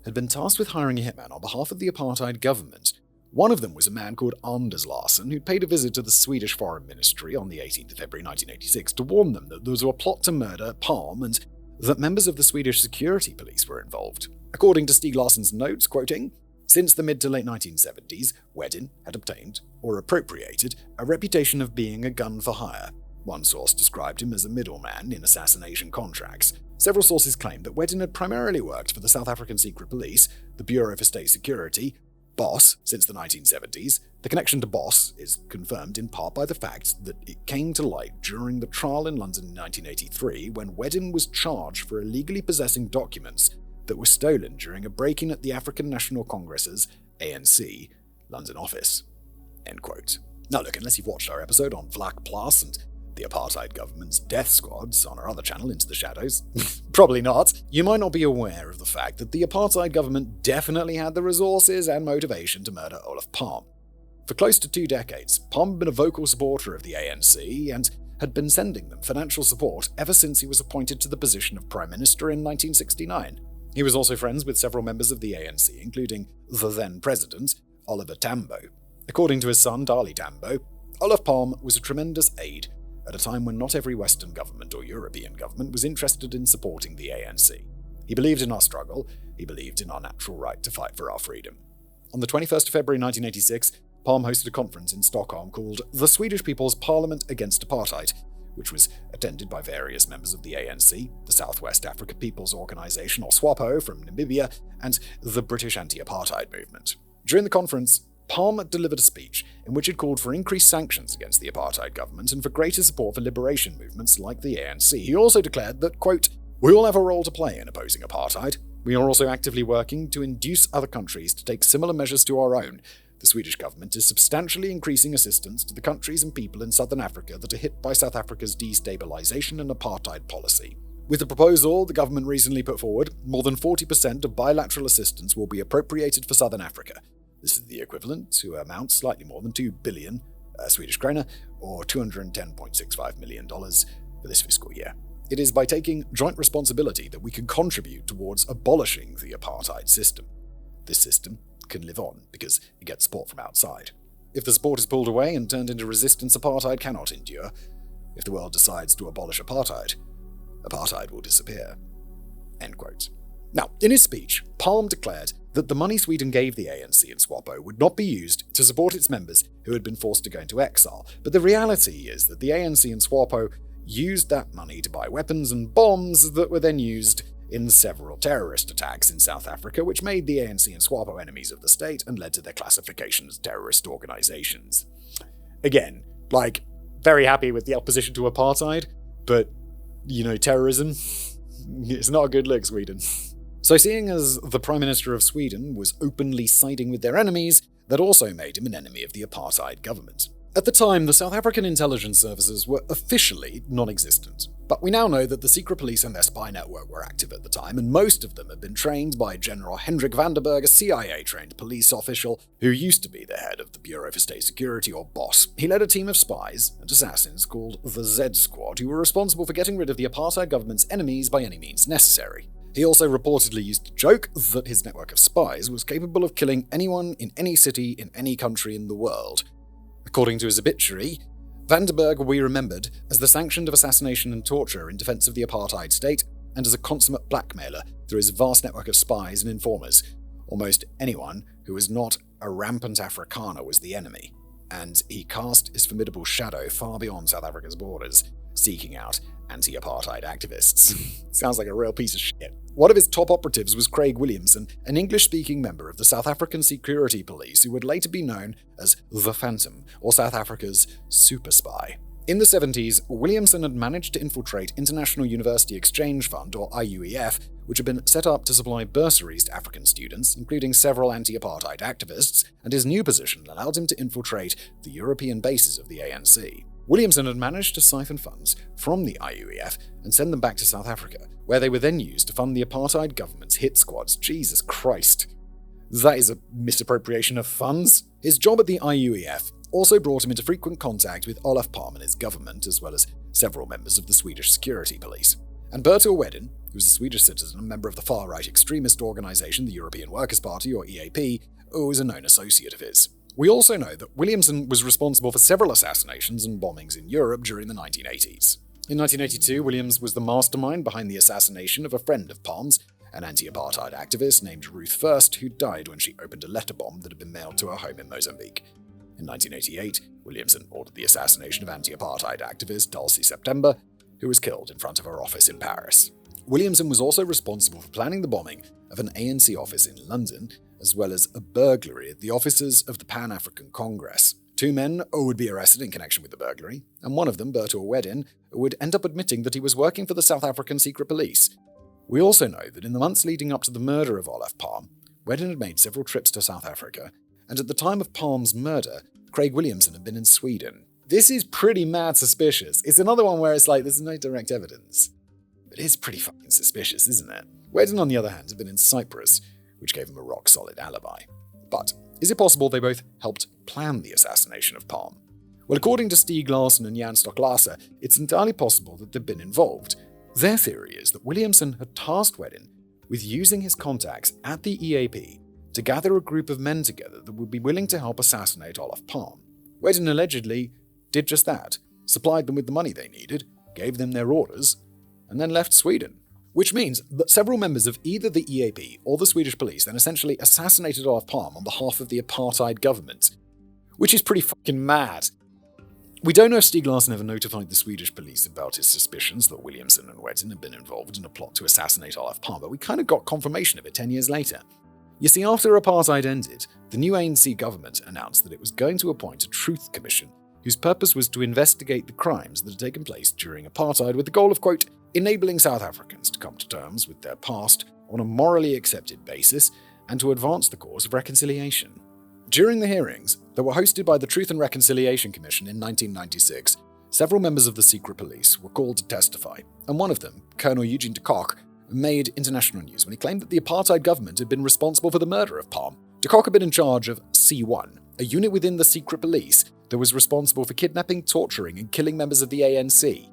had been tasked with hiring a hitman on behalf of the apartheid government. One of them was a man called Anders Larsson, who'd paid a visit to the Swedish Foreign Ministry on the 18th of February 1986 to warn them that there was a plot to murder Palme and that members of the Swedish security police were involved. According to Stieg Larsson's notes, quoting, "Since the mid to late 1970s, Wedin had obtained, or appropriated, a reputation of being a gun for hire. One source described him as a middleman in assassination contracts. Several sources claimed that Weddin had primarily worked for the South African Secret Police, the Bureau for State Security, BOSS, since the 1970s. The connection to BOSS is confirmed in part by the fact that it came to light during the trial in London in 1983 when Weddin was charged for illegally possessing documents that were stolen during a break-in at the African National Congress's ANC London office. End quote. Now look, unless you've watched our episode on Vlak Plus and the apartheid government's death squads on our other channel, Into the Shadows, probably not, you might not be aware of the fact that the apartheid government definitely had the resources and motivation to murder Olof Palme. For close to 2 decades, Palme had been a vocal supporter of the ANC and had been sending them financial support ever since he was appointed to the position of Prime Minister in 1969. He was also friends with several members of the ANC, including the then president, Oliver Tambo. According to his son, Dali Tambo, Olof Palme was a tremendous aid at a time when not every Western government or European government was interested in supporting the ANC. He believed in our struggle, he believed in our natural right to fight for our freedom. On the 21st of February 1986, Palme hosted a conference in Stockholm called The Swedish People's Parliament Against Apartheid, which was attended by various members of the ANC, the Southwest Africa People's Organisation, or SWAPO, from Namibia, and the British anti-apartheid movement. During the conference, Palme delivered a speech in which it called for increased sanctions against the apartheid government and for greater support for liberation movements like the ANC. He also declared that, quote, "We all have a role to play in opposing apartheid. We are also actively working to induce other countries to take similar measures to our own. The Swedish government is substantially increasing assistance to the countries and people in southern Africa that are hit by South Africa's destabilization and apartheid policy. With the proposal the government recently put forward, more than 40% of bilateral assistance will be appropriated for southern Africa. This is the equivalent to an amount slightly more than 2 billion Swedish krona, or $210.65 million for this fiscal year. It is by taking joint responsibility that we can contribute towards abolishing the apartheid system. This system can live on because it gets support from outside. If the support is pulled away and turned into resistance, apartheid cannot endure. If the world decides to abolish apartheid, apartheid will disappear." End quote. Now, in his speech, Palme declared that the money Sweden gave the ANC and SWAPO would not be used to support its members who had been forced to go into exile. But the reality is that the ANC and SWAPO used that money to buy weapons and bombs that were then used in several terrorist attacks in South Africa, which made the ANC and SWAPO enemies of the state and led to their classification as terrorist organizations. Again, very happy with the opposition to apartheid, but, terrorism, it's not a good look, Sweden. So seeing as the Prime Minister of Sweden was openly siding with their enemies, that also made him an enemy of the apartheid government. At the time, the South African intelligence services were officially non-existent, but we now know that the secret police and their spy network were active at the time, and most of them had been trained by General Hendrik Vandenberg, a CIA-trained police official who used to be the head of the Bureau for State Security, or BOSS. He led a team of spies and assassins called the Z Squad, who were responsible for getting rid of the apartheid government's enemies by any means necessary. He also reportedly used to joke that his network of spies was capable of killing anyone in any city in any country in the world. According to his obituary, Vandenberg will be remembered as the sanctioned of assassination and torture in defense of the apartheid state, and as a consummate blackmailer through his vast network of spies and informers. Almost anyone who was not a rampant Afrikaner was the enemy, and he cast his formidable shadow far beyond South Africa's borders, seeking out anti-apartheid activists. Sounds like a real piece of shit. One of his top operatives was Craig Williamson, an English-speaking member of the South African Security Police who would later be known as the Phantom, or South Africa's super spy. In the 70s, Williamson had managed to infiltrate International University Exchange Fund, or IUEF, which had been set up to supply bursaries to African students, including several anti-apartheid activists, and his new position allowed him to infiltrate the European bases of the ANC. Williamson had managed to siphon funds from the IUEF and send them back to South Africa, where they were then used to fund the apartheid government's hit squads. Jesus Christ. That is a misappropriation of funds. His job at the IUEF also brought him into frequent contact with Olof Palme and his government, as well as several members of the Swedish security police. And Bertil Weddin, who was a Swedish citizen and member of the far-right extremist organisation, the European Workers' Party, or EAP, was a known associate of his. We also know that Williamson was responsible for several assassinations and bombings in Europe during the 1980s. In 1982, Williams was the mastermind behind the assassination of a friend of Palme's, an anti-apartheid activist named Ruth First, who died when she opened a letter bomb that had been mailed to her home in Mozambique. In 1988, Williamson ordered the assassination of anti-apartheid activist Dulcie September, who was killed in front of her office in Paris. Williamson was also responsible for planning the bombing of an ANC office in London, as well as a burglary at the offices of the Pan-African Congress. 2 men would be arrested in connection with the burglary, and one of them, Bertil Weddin, would end up admitting that he was working for the South African secret police. We also know that in the months leading up to the murder of Olaf Palm, Weddin had made several trips to South Africa, and at the time of Palm's murder, Craig Williamson had been in Sweden. This is pretty mad suspicious. It's another one where it's like there's no direct evidence. But it is pretty fucking suspicious, isn't it? Weddin, on the other hand, had been in Cyprus, which gave him a rock-solid alibi. But is it possible they both helped plan the assassination of Palm? Well, according to Stieg Larsson and Jan Stocklaser, it's entirely possible that they've been involved. Their theory is that Williamson had tasked Weddin with using his contacts at the EAP to gather a group of men together that would be willing to help assassinate Olaf Palm. Weddin allegedly did just that, supplied them with the money they needed, gave them their orders, and then left Sweden. Which means that several members of either the EAP or the Swedish police then essentially assassinated Olaf Palm on behalf of the apartheid government. Which is pretty fucking mad. We don't know if Stieg Larsson ever notified the Swedish police about his suspicions that Williamson and Weddin had been involved in a plot to assassinate Olaf Palm, but we kind of got confirmation of it 10 years later. You see, after apartheid ended, the new ANC government announced that it was going to appoint a truth commission, whose purpose was to investigate the crimes that had taken place during apartheid with the goal of, quote, enabling South Africans to come to terms with their past on a morally accepted basis and to advance the cause of reconciliation. During the hearings, that were hosted by the Truth and Reconciliation Commission in 1996, several members of the secret police were called to testify, and one of them, Colonel Eugene de Kock, made international news when he claimed that the apartheid government had been responsible for the murder of Palm. De Kock had been in charge of C1, a unit within the secret police that was responsible for kidnapping, torturing, and killing members of the ANC.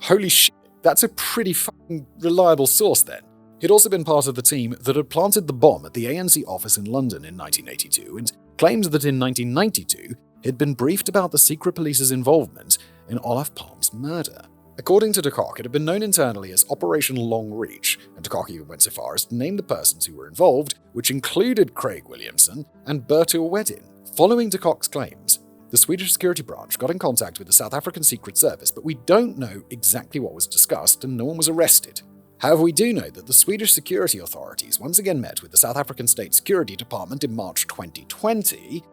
Holy shit, that's a pretty fucking reliable source then. He'd also been part of the team that had planted the bomb at the ANC office in London in 1982 and claimed that in 1992 he'd been briefed about the secret police's involvement in Olaf Palm's murder. According to de Kock, it had been known internally as Operation Long Reach, and de Kock even went so far as to name the persons who were involved, which included Craig Williamson and Bertil Weddin. Following de Kock's claims, the Swedish security branch got in contact with the South African Secret Service, but we don't know exactly what was discussed and no one was arrested. However, we do know that the Swedish security authorities once again met with the South African State Security Department in March 2020,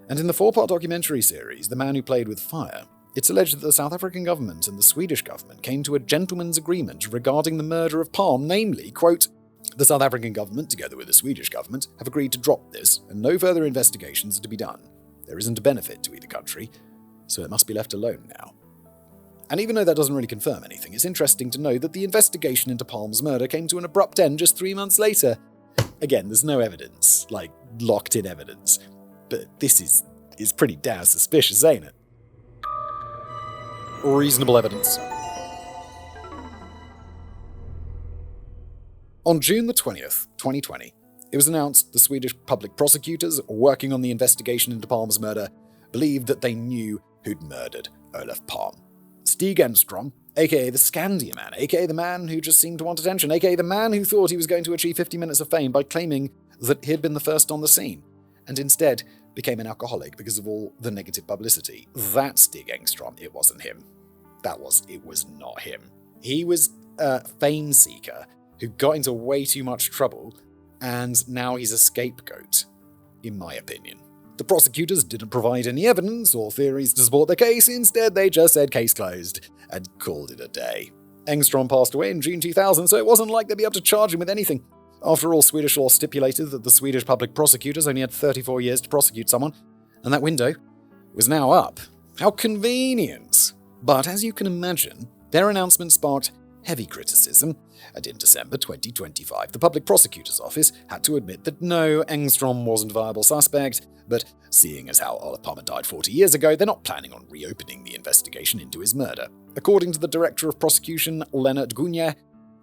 and in the 4-part documentary series, The Man Who Played with Fire, it's alleged that the South African government and the Swedish government came to a gentleman's agreement regarding the murder of Palm, namely, quote, the South African government, together with the Swedish government, have agreed to drop this, and no further investigations are to be done. There isn't a benefit to either country, so it must be left alone now. And even though that doesn't really confirm anything, it's interesting to know that the investigation into Palm's murder came to an abrupt end just 3 months later. Again, there's no evidence, like locked-in evidence, but this is pretty damn suspicious, ain't it? Reasonable evidence. On June the 20th, 2020, it was announced the Swedish public prosecutors working on the investigation into Palm's murder believed that they knew who'd murdered Olaf Palm. Stig Engstrom, aka the Scandia Man, aka the man who just seemed to want attention, aka the man who thought he was going to achieve 50 minutes of fame by claiming that he'd been the first on the scene, and instead became an alcoholic because of all the negative publicity. That's Stig Engstrom. It wasn't him. It was not him. He was a fame seeker who got into way too much trouble, and now he's a scapegoat, in my opinion. The prosecutors didn't provide any evidence or theories to support their case. Instead, they just said case closed and called it a day. Engstrom passed away in June 2000, so it wasn't like they'd be able to charge him with anything. After all, Swedish law stipulated that the Swedish public prosecutors only had 34 years to prosecute someone, and that window was now up. How convenient! But as you can imagine, their announcement sparked heavy criticism, and in December 2025, the Public Prosecutor's Office had to admit that no, Engstrom wasn't a viable suspect, but seeing as how Olaf Palmer died 40 years ago, they're not planning on reopening the investigation into his murder. According to the Director of Prosecution, Lennart Gunje,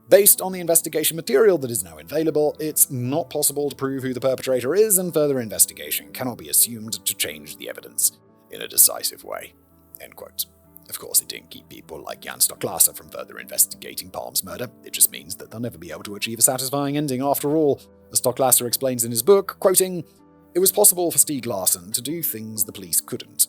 based on the investigation material that is now available, it's not possible to prove who the perpetrator is, and further investigation cannot be assumed to change the evidence in a decisive way. End quote. Of course, it didn't keep people like Jan Stocklaser from further investigating Palm's murder. It just means that they'll never be able to achieve a satisfying ending after all. As Stocklaser explains in his book, quoting, It was possible for Stieg Larsson to do things the police couldn't,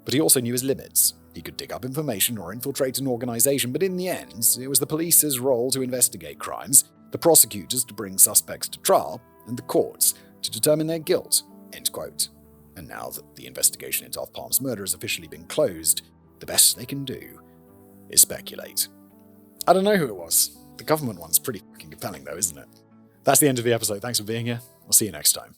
but he also knew his limits. He could dig up information or infiltrate an organization, but in the end, it was the police's role to investigate crimes, the prosecutors to bring suspects to trial, and the courts to determine their guilt. End quote. And now that the investigation into Palm's murder has officially been closed, the best they can do is speculate. I don't know who it was. The government one's pretty fucking compelling though, isn't it? That's the end of the episode. Thanks for being here. I'll see you next time.